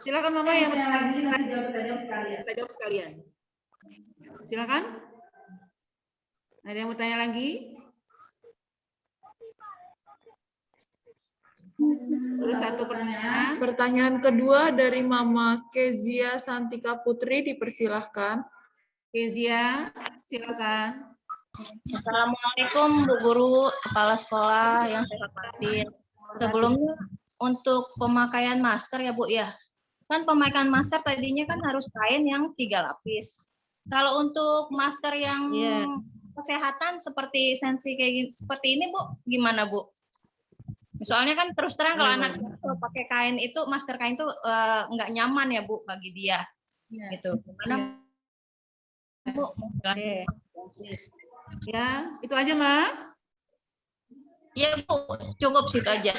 Silakan Mama yang kita jawab sekalian. Silakan. Ada yang mau tanya lagi? Terus 1 pertanyaan. Pertanyaan kedua dari Mama Kezia Santika Putri dipersilahkan. Kezia, silakan. Assalamualaikum Bu Guru, Kepala Sekolah yang saya hormati. Sebelumnya untuk pemakaian masker ya Bu ya. Kan pemakaian masker tadinya kan harus kain yang 3 lapis. Kalau untuk masker yang kesehatan seperti sensi kayak gini, seperti ini Bu, gimana Bu? Soalnya kan terus terang kalau anak kalau pakai kain itu, masker kain itu nggak nyaman ya Bu bagi dia. Gitu. Gimana Bu? Oke. Ya, itu aja, Ma. Iya Bu, cukup situ aja.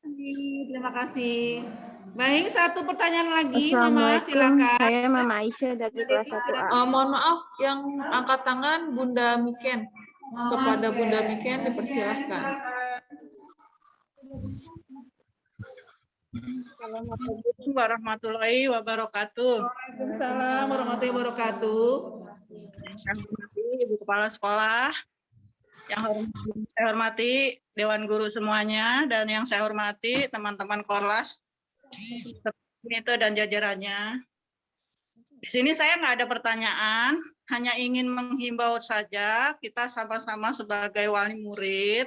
Terima kasih. Baik, 1 pertanyaan lagi, Mama, Assalamualaikum. silakan. Saya Mama Aisyah dari kelas 1A. Mohon maaf, yang angkat tangan Bunda Miken. Kepada Bunda Miken dipersilahkan. Assalamualaikum warahmatullahi wabarakatuh. Waalaikumsalam warahmatullahi wabarakatuh. Yang saya hormati Ibu Kepala Sekolah, yang saya hormati Dewan Guru semuanya, dan yang saya hormati teman-teman Korlas itu dan jajarannya. Di sini saya nggak ada pertanyaan, hanya ingin menghimbau saja kita sama-sama sebagai wali murid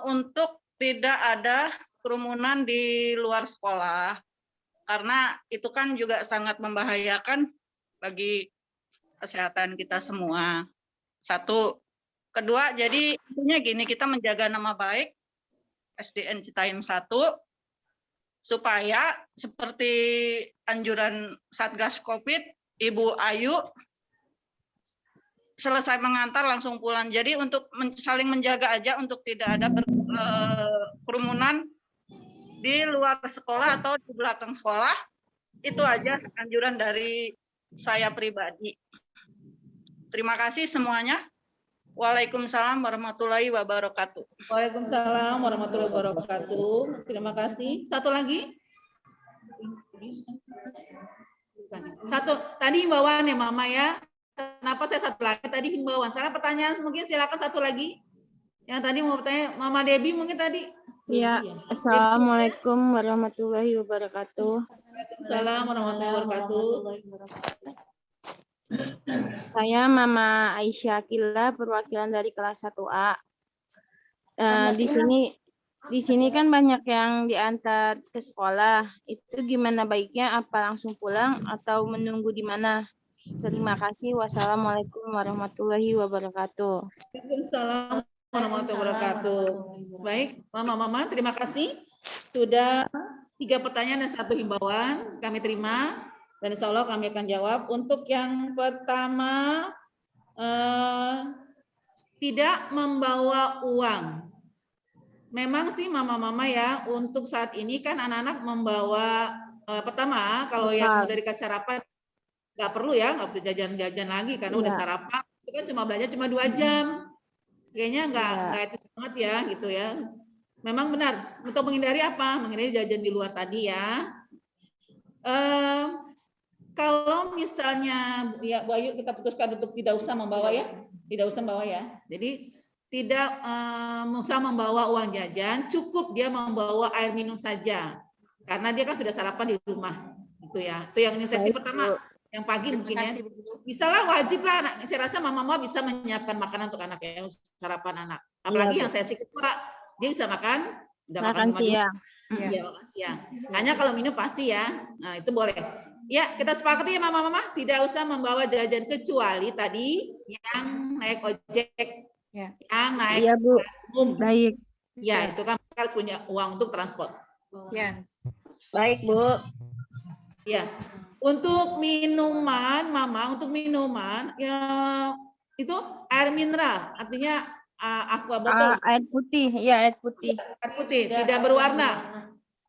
untuk tidak ada kerumunan di luar sekolah, karena itu kan juga sangat membahayakan bagi kesehatan kita semua. 1. Kedua, jadi intinya gini, kita menjaga nama baik SDN Citayam 1 supaya seperti anjuran Satgas Covid, Ibu Ayu selesai mengantar langsung pulang. Jadi untuk saling menjaga aja untuk tidak ada kerumunan di luar sekolah atau di belakang sekolah. Itu aja anjuran dari saya pribadi. Terima kasih semuanya. Waalaikumsalam warahmatullahi wabarakatuh. Waalaikumsalam warahmatullahi wabarakatuh. Terima kasih. 1 lagi. 1. Tadi himbauan ya Mama ya. Kenapa saya 1 lagi? Tadi himbauan. Sekarang pertanyaan mungkin silakan 1 lagi. Yang tadi mau bertanya Mama Debbie mungkin tadi. Ya, Assalamualaikum warahmatullahi wabarakatuh. Waalaikumsalam warahmatullahi wabarakatuh. Saya Mama Aisyah Akila, perwakilan dari kelas 1A. Di sini kan banyak yang diantar ke sekolah. Itu gimana baiknya? Apa langsung pulang atau menunggu di mana? Terima kasih. Wassalamualaikum warahmatullahi wabarakatuh. Waalaikumsalam warahmatullahi wabarakatuh. Baik, Mama, terima kasih. Sudah 3 pertanyaan dan 1 himbauan kami terima dan insya Allah kami akan jawab. Untuk yang pertama, tidak membawa uang. Memang sih Mama ya, untuk saat ini kan anak-anak membawa pertama kalau yang udah dikasih sarapan nggak perlu jajan-jajan lagi karena udah sarapan. Itu kan cuma belajar cuma 2 jam. Kayaknya nggak etis banget ya gitu ya. Memang benar untuk menghindari apa? Menghindari jajan di luar tadi ya. Kalau misalnya ya Bu Ayu kita putuskan untuk tidak usah membawa ya, tidak usah membawa ya. Jadi tidak usah membawa uang jajan, cukup dia membawa air minum saja. Karena dia kan sudah sarapan di rumah, gitu ya. Itu yang sesi pertama, yang pagi mungkin ya. Bisalah wajib lah, anak. Saya rasa mama bisa menyiapkan makanan untuk anak ya, sarapan anak. Apalagi yang sesi kedua, dia bisa makan, udah makan siang. Iya, makan siang. Hanya kalau minum pasti ya, nah itu boleh. Ya, kita sepakati ya mama-mama, tidak usah membawa jajan kecuali tadi yang naik ojek. Yang naik umum. Baik. Ya, itu kan harus punya uang untuk transport. Ya. Baik, Bu. Ya. Untuk minuman, Mama, untuk minuman ya itu air mineral, artinya aqua botol. Air putih, ya air putih. Air putih, tidak berwarna.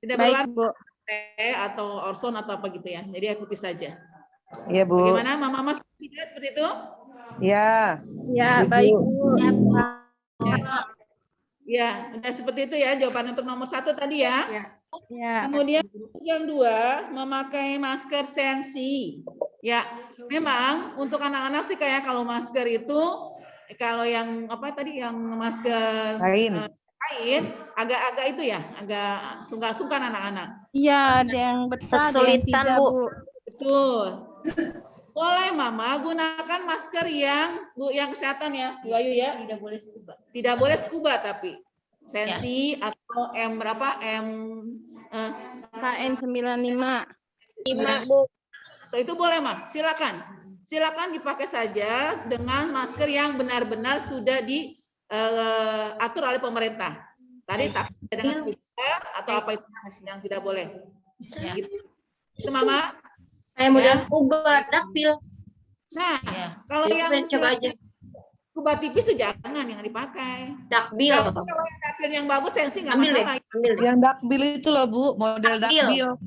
Tidak Baik, berwarna. Bu. Teh atau orson atau apa gitu ya. Jadi air putih saja. Iya, Bu. Bagaimana Mama tidak seperti itu? Ya. Ya, baik, Bu. Ya, udah seperti itu ya jawaban untuk nomor 1 tadi ya. Ya. Kemudian yang 2, memakai masker sensi. Ya, memang untuk anak-anak sih kayak kalau masker itu, kalau yang apa tadi yang masker kain, agak-agak itu ya, agak sungkan anak-anak. Iya, ada yang betah, ada yang Kesulitan, tidak, Bu. Betul. Boleh Mama gunakan masker yang kesehatan ya, Bu Ayu ya. Tidak boleh scuba. Tidak boleh scuba tapi sensi atau M berapa? KN95. 5, Bu. Itu boleh, Mak. Silakan. Silakan dipakai saja dengan masker yang benar-benar sudah diatur oleh pemerintah. Tadi tapi dengan scuba atau apa itu yang tidak boleh. Gitu. Itu Mama. Saya modal scuba, dakbil. Nah, kalau yang coba aja. Scuba tipis itu jangan yang dipakai. Dakbil. Kalau yang dakbil yang bagus sensi nggak Ambil masalah. Yang dakbil itu loh Bu, model dakbil.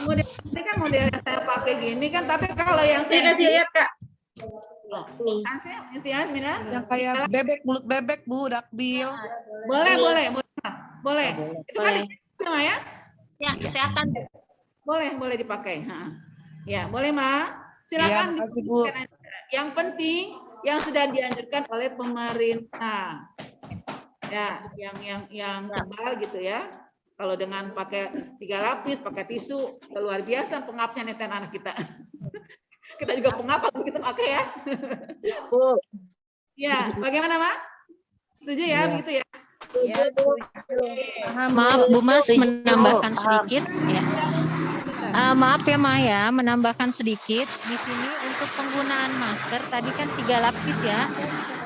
Model ini kan model yang saya pakai gini kan, tapi kalau yang Saya kasih lihat Kak. Yang kayak bebek, mulut bebek Bu, dakbil. Boleh. Itu kan semua ya? Ya, kesehatan. Boleh dipakai. Ya, boleh, Ma. Silakan. Ya, makasih, Bu. Yang penting yang sudah dianjurkan oleh pemerintah. Ya, yang tebal gitu ya. Kalau dengan pakai 3 lapis, pakai tisu, luar biasa pengapnya neten anak kita. Kita juga pengap kalau kita pakai ya. Bu. Ya, bagaimana, Ma? Setuju ya, begitu ya? Setuju, Bu. Maaf, Bu Mas menambahkan sedikit ya. Maaf ya Maya, menambahkan sedikit di sini untuk penggunaan masker tadi kan 3 lapis ya.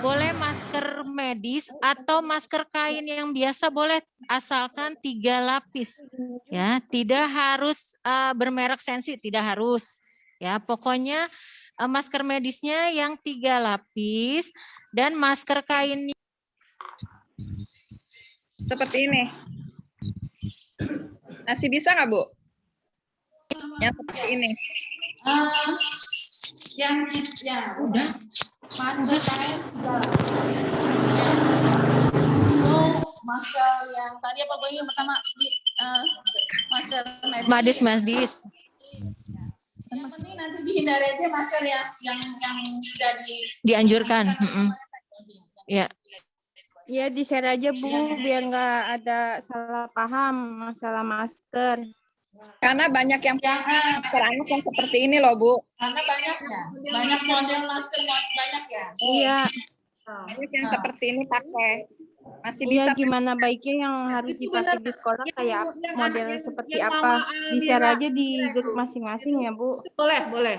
Boleh masker medis atau masker kain yang biasa boleh asalkan 3 lapis ya. Tidak harus bermerek sensi, tidak harus ya. Pokoknya masker medisnya yang 3 lapis dan masker kainnya seperti ini. Masih bisa nggak Bu? Yang seperti ini. Yang udah masker kain masker yang tadi apa Bu yang pertama masker medis. Yang penting nanti dihindari aja masker yang sudah dianjurkan. Ya. Ya, di-share aja Bu, biar nggak ada salah paham masalah masker. Karena banyak yang masker anak yang seperti ini loh Bu. Karena banyak model masker banyak ya. Iya. Banyak yang seperti ini pakai. Masih Iya, bisa. gimana baiknya yang harus dipakai di sekolah kayak model seperti apa? Di-share aja di grup masing-masing ya Bu. Boleh.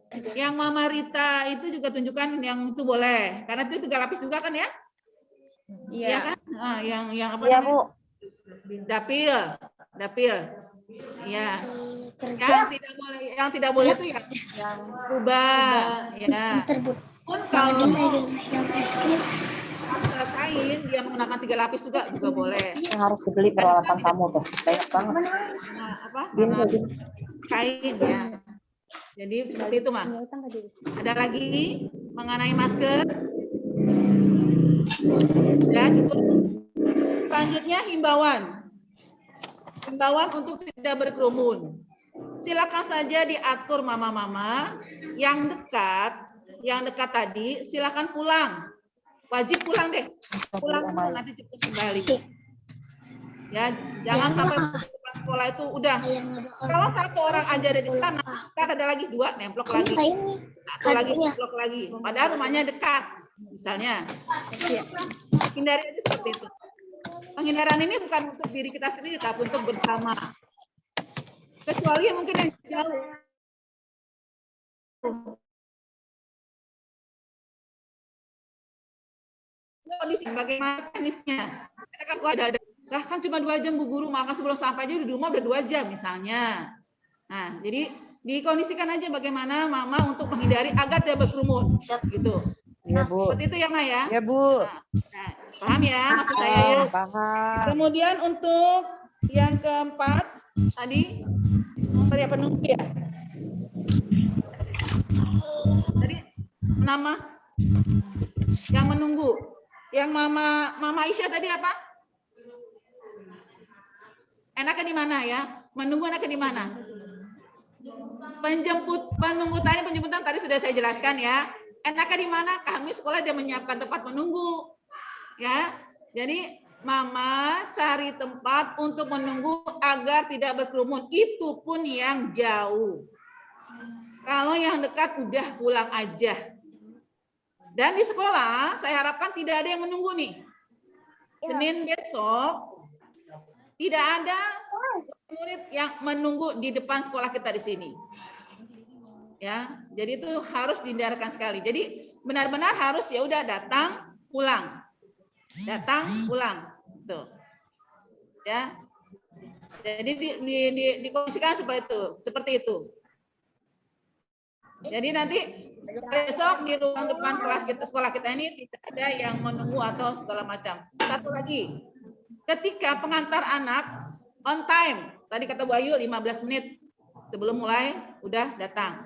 Yang Mama Rita itu juga tunjukkan yang itu boleh, karena itu 3 lapis juga kan ya? Iya kan? Nah, yang apa namanya? Bu. Dapil. Ya. Yang tidak boleh itu yang kubah, ya. Pun kalau kain dia menggunakan 3 lapis juga boleh. Harus dibeli peralatan tamu tuh, banyak banget. Nah, apa? Kain ya. Jadi seperti itu, Mak. Ada lagi mengenai masker? Ya, cukup. Selanjutnya himbauan. Himbauan untuk tidak berkerumun. Silakan saja diatur mama-mama yang dekat tadi silakan pulang. Wajib pulang deh. Pulang dulu nanti cepat kembali. Ya, jangan sampai depan sekolah itu udah. Kalau 1 orang aja ada di sana, kan ada lagi 2 nemplok lagi. 1 lagi nemplok lagi. Padahal rumahnya dekat. Misalnya. Hindari itu seperti itu. Penghindaran ini bukan untuk diri kita sendiri, tapi untuk bersama. Kecuali mungkin yang jauh. Kondisi bagaimana teknisnya? Lah kan cuma 2 jam Bu Guru, maka sebelum sampai aja di rumah udah 2 jam misalnya. Nah, jadi dikondisikan aja bagaimana Mama untuk menghindari agar tidak berkerumun, gitu. Iya, Bu. Seperti itu ya, Ma ya? Iya, Bu. Nah, paham ya maksud saya ya? Paham. Kemudian untuk yang keempat tadi penunggu ya. Tadi nama yang menunggu. Yang Mama Aisyah tadi apa? Enaknya di mana ya? Menunggu enaknya di mana? Penjemputan tadi sudah saya jelaskan ya. Enaknya di mana? Kami sekolah dia menyiapkan tempat menunggu. Ya. Jadi Mama cari tempat untuk menunggu agar tidak berkerumun. Itu pun yang jauh. Kalau yang dekat udah pulang aja. Dan di sekolah saya harapkan tidak ada yang menunggu nih. Senin besok tidak ada murid yang menunggu di depan sekolah kita di sini. Ya, jadi itu harus dihindarkan sekali. Jadi benar-benar harus ya udah datang pulang. Datang pulang. Tuh. Ya. Jadi dikondisikan seperti itu. Jadi nanti besok di ruang depan kelas kita, sekolah kita ini tidak ada yang menunggu atau segala macam. Satu lagi, ketika pengantar anak on time, tadi kata Bu Ayu 15 menit sebelum mulai udah datang,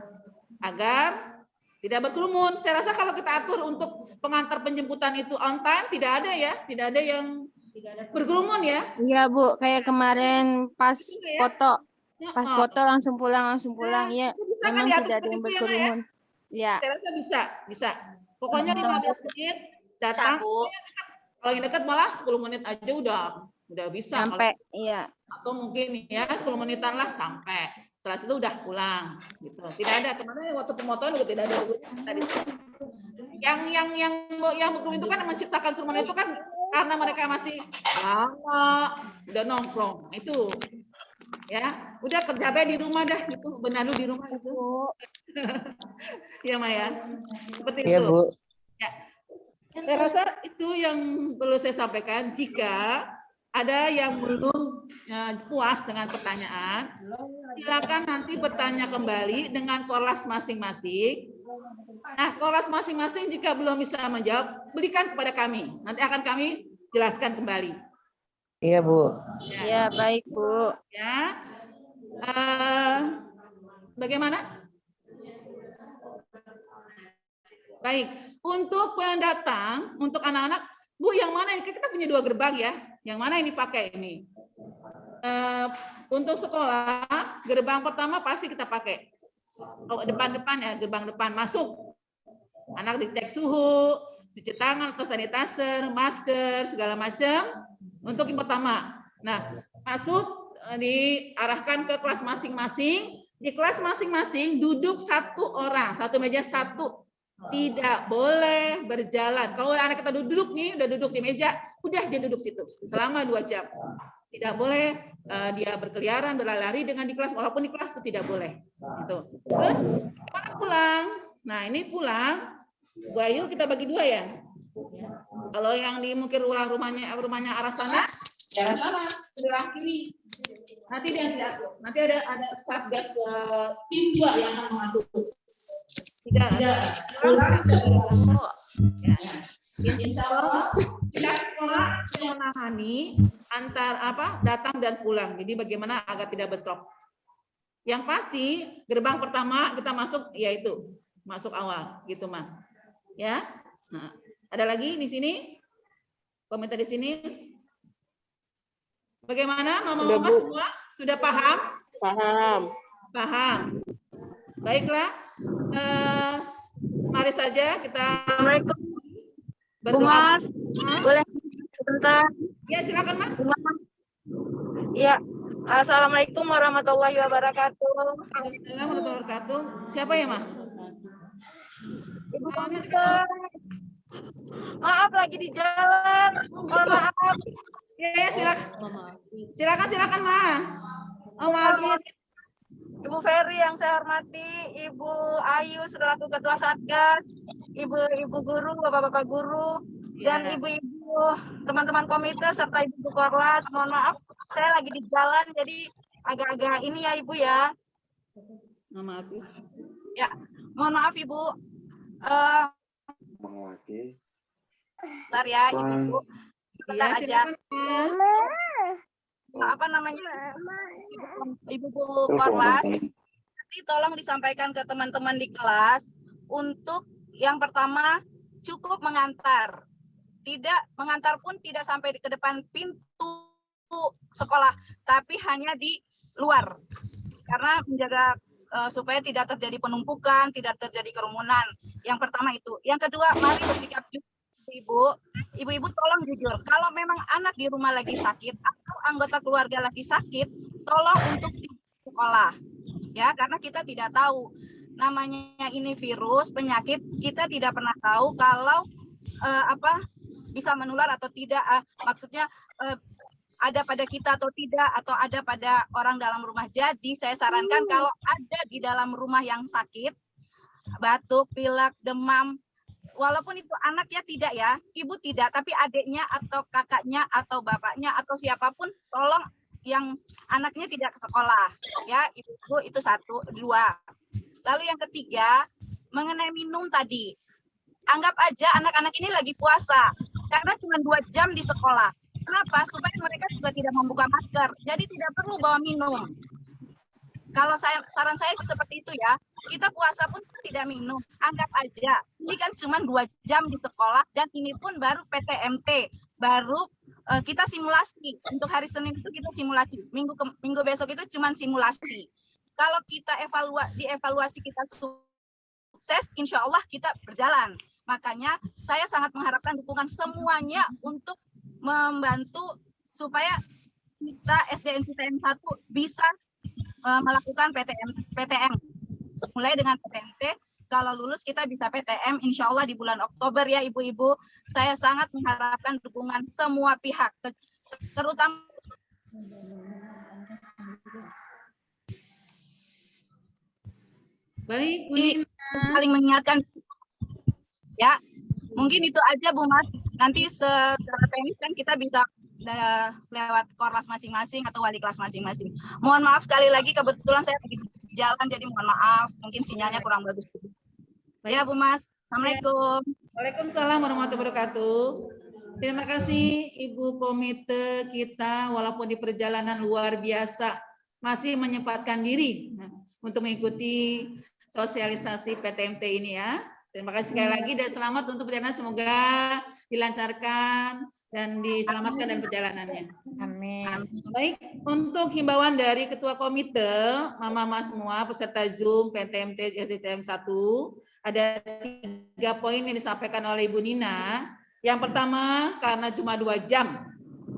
agar tidak berkerumun. Saya rasa kalau kita atur untuk pengantar penjemputan itu on time, tidak ada yang berkerumun ya. Iya Bu, kayak kemarin pas foto langsung pulang ya. Memang tidak ada yang berkerumun. Ya. Saya rasa bisa. Pokoknya 15 menit datang. Kalau yang dekat malah 10 menit aja udah bisa. Sampai, iya. Atau mungkin ya 10 menitan lah sampai. Setelah itu udah pulang gitu. Tidak ada kemana waktu pemotongan juga tidak ada tadi. Yang berkerumun itu kan menciptakan kerumunan itu kan karena mereka masih lama udah nongkrong itu. Ya, udah kerja di rumah dah itu, benar di rumah itu. Ya Maya, seperti itu. Bu. Ya. Saya rasa itu yang perlu saya sampaikan. Jika ada yang belum puas dengan pertanyaan, silakan nanti bertanya kembali dengan kelas masing-masing. Nah, kelas masing-masing jika belum bisa menjawab, berikan kepada kami. Nanti akan kami jelaskan kembali. Iya, Bu. Ya, baik, Bu. Ya. Bagaimana? Baik. Untuk pendatang, untuk anak-anak, Bu, yang mana ini? Kita punya 2 gerbang ya. Yang mana ini pakai ini? Untuk sekolah, gerbang pertama pasti kita pakai. Depan-depan ya, gerbang depan masuk. Anak dicek suhu, cuci tangan atau sanitizer, masker, segala macam. Untuk yang pertama. Nah, masuk diarahkan ke kelas masing-masing. Di kelas masing-masing duduk 1 orang, 1 meja 1. tidak boleh berjalan. Kalau anak kita duduk nih, udah duduk di meja, udah dia duduk situ selama 2 jam. Tidak boleh dia berkeliaran, berlari dengan di kelas, walaupun di kelas itu tidak boleh. Gitu. Terus mana pulang? Nah ini pulang, Bu Ayu kita bagi 2 ya. Kalau yang di mungkin rumahnya arah sana, ya arah sana, sebelah kiri. Nanti dia diatur. Nanti ada satgas tim 2 yang akan mengatur. Tidak. Insya Allah pihak sekolah yang menangani antar datang dan pulang. Jadi bagaimana agar tidak bentrok. Yang pasti gerbang pertama kita masuk yaitu masuk awal gitu mah. Ya. Nah, ada lagi di sini? Komentar di sini? Bagaimana Mama semua sudah paham? Paham. Baiklah. Mari saja kita berdoa. Boleh sebentar? Ya, silakan, Ma. Ya. Assalamualaikum warahmatullahi wabarakatuh. Waalaikumsalam warahmatullahi wabarakatuh. Siapa ya, Ma? Ibu Komite. Maaf lagi di jalan. Mohon maaf. Ya, silakan, Ma. Oh, maafin. Ibu Ferry yang saya hormati, Ibu Ayu selaku Ketua Satgas, Ibu guru, Bapak-bapak guru, dan ibu-ibu teman-teman komite serta ibu Korlas. Mohon maaf, saya lagi di jalan jadi agak-agak ini ya Ibu ya. Maaf. Ya, mohon maaf Ibu. Bentar ya Ibu. Bentar aja. Apa namanya? Ibu Korlas, nanti tolong disampaikan ke teman-teman di kelas untuk yang pertama cukup mengantar. Tidak mengantar pun tidak sampai ke depan pintu sekolah, tapi hanya di luar. Karena menjaga supaya tidak terjadi penumpukan, tidak terjadi kerumunan. Yang pertama itu. Yang kedua, mari bersikap jujur. Ibu-ibu tolong jujur. Kalau memang anak di rumah lagi sakit atau anggota keluarga lagi sakit, tolong untuk di sekolah. Ya, karena kita tidak tahu namanya ini virus, penyakit, kita tidak pernah tahu kalau bisa menular atau tidak. Maksudnya ada pada kita atau tidak, atau ada pada orang dalam rumah. Jadi saya sarankan kalau ada di dalam rumah yang sakit, batuk, pilek, demam, walaupun itu anaknya tidak ya, ibu tidak, tapi adiknya atau kakaknya atau bapaknya atau siapapun, tolong yang anaknya tidak ke sekolah. Ya, ibu itu 1, 2. Lalu yang ketiga, mengenai minum tadi. Anggap aja anak-anak ini lagi puasa, karena cuma 2 jam di sekolah. Kenapa? Supaya mereka juga tidak membuka masker. Jadi tidak perlu bawa minum. Kalau saran saya seperti itu ya, kita puasa pun tidak minum. Anggap aja, ini kan cuma 2 jam di sekolah dan ini pun baru PTMT, baru kita simulasi. Untuk hari Senin itu kita simulasi, minggu besok itu cuma simulasi. Kalau kita dievaluasi kita sukses, insya Allah kita berjalan. Makanya saya sangat mengharapkan dukungan semuanya untuk membantu supaya kita SDN 1 bisa melakukan PTM. Mulai dengan PTMT, kalau lulus kita bisa PTM insya Allah di bulan Oktober ya ibu-ibu. Saya sangat mengharapkan dukungan semua pihak, terutama baik, saling mengingatkan. Ya, mungkin itu aja Bu Mas. Nanti secara teknis kan kita bisa lewat Korlas masing-masing atau wali kelas masing-masing. Mohon maaf sekali lagi, kebetulan saya lagi jalan jadi mohon maaf, mungkin sinyalnya kurang bagus. Ya Bu Mas, Assalamualaikum. Waalaikumsalam warahmatullahi wabarakatuh. Terima kasih Ibu Komite kita, walaupun di perjalanan luar biasa masih menyempatkan diri untuk mengikuti sosialisasi PTMT ini ya. Terima kasih sekali lagi dan selamat untuk perjalanan, semoga dilancarkan dan diselamatkan dan perjalanannya. Amin. Baik, untuk himbauan dari Ketua Komite, Mama semua peserta Zoom PTMT SDTM 1, ada 3 poin yang disampaikan oleh Ibu Nina. Yang pertama, karena cuma 2 jam,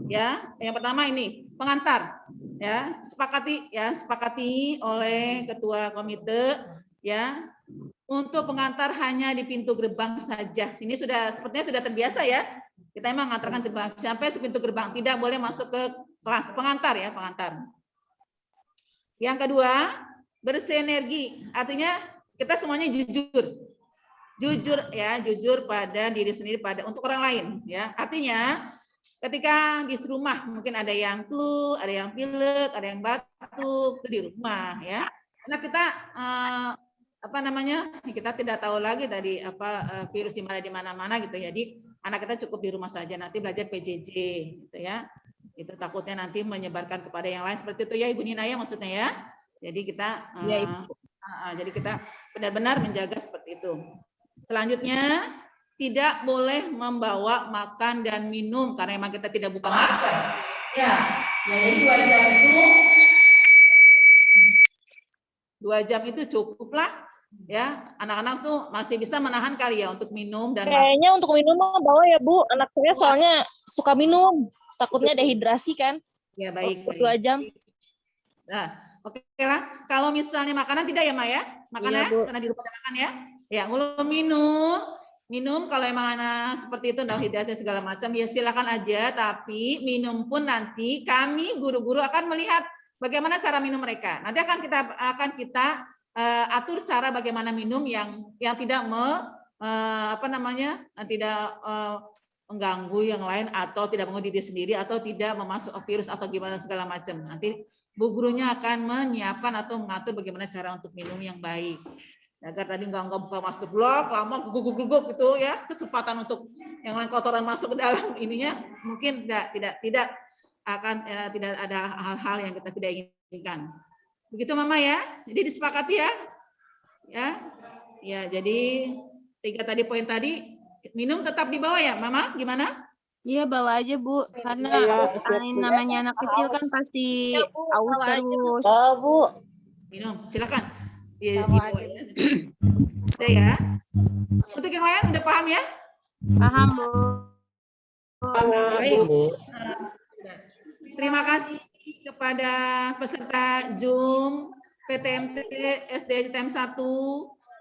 ya. Yang pertama ini pengantar, ya. Sepakati oleh Ketua Komite, ya. untuk pengantar hanya di pintu gerbang saja. Ini sepertinya sudah terbiasa ya. Kita memang mengantarkan sampai pintu gerbang, tidak boleh masuk ke kelas pengantar ya, pengantar. Yang kedua, bersinergi. Artinya kita semuanya jujur. Jujur ya, jujur pada diri sendiri, untuk orang lain ya. Artinya ketika di rumah mungkin ada yang flu, ada yang pilek, ada yang batuk, itu di rumah ya. Karena kita kita tidak tahu lagi tadi virus di mana-mana gitu. Jadi anak kita cukup di rumah saja, nanti belajar PJJ gitu ya. Itu takutnya nanti menyebarkan kepada yang lain seperti itu ya Ibu Ninaya maksudnya ya. Jadi kita jadi kita benar-benar menjaga seperti itu. Selanjutnya, tidak boleh membawa makan dan minum karena memang kita tidak buka masker. Ya, jadi 2 jam itu 2 jam itu cukuplah ya. Anak-anak tuh masih bisa menahan kali ya untuk minum dan Kayaknya untuk minum mah bawa ya Bu. Anak saya soalnya suka minum. Takutnya dehidrasi kan. Ya baik. 2 jam. Nah, oke lah. Kalau misalnya makanan tidak ya Maya? Makanan Iya, Bu. karena di rumah ada makan ya. Ya, kalau minum kalau emang anak seperti itu dehidrasi segala macam ya silakan aja, tapi minum pun nanti kami guru-guru akan melihat bagaimana cara minum mereka. Nanti akan kita atur cara bagaimana minum yang tidak tidak mengganggu yang lain atau tidak mengganggu diri sendiri atau tidak memasuk virus atau gimana segala macam. Nanti bu gurunya akan menyiapkan atau mengatur bagaimana cara untuk minum yang baik. Agar tadi nggak buka masker blok, lama guguk gitu ya, kesempatan untuk yang lain kotoran masuk ke dalam ininya mungkin tidak ada hal-hal yang kita tidak inginkan. Begitu Mama ya. Jadi disepakati ya. Ya, jadi 3 tadi poin tadi minum tetap dibawa ya, Mama? Gimana? Iya bawa aja Bu, karena namanya anak kecil kan pasti aus terus. Bu. Minum, silakan. Dibawa ya. Udah ya. Untuk yang lain udah paham ya? Paham Bu. Baik. Terima kasih kepada peserta Zoom PTMT SD TM 1.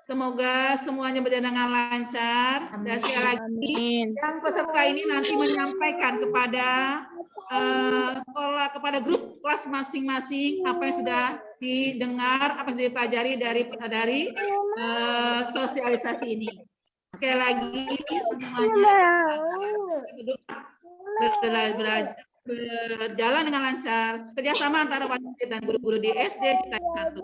Semoga semuanya berjalan dengan lancar. Dan sekali lagi, yang peserta ini nanti menyampaikan kepada sekolah, kepada grup kelas masing-masing apa yang sudah didengar, apa yang sudah dipelajari dari sosialisasi ini. Sekali lagi, semuanya berjalan dengan lancar. Kerjasama antara wali murid dan guru-guru di SD Cita 1.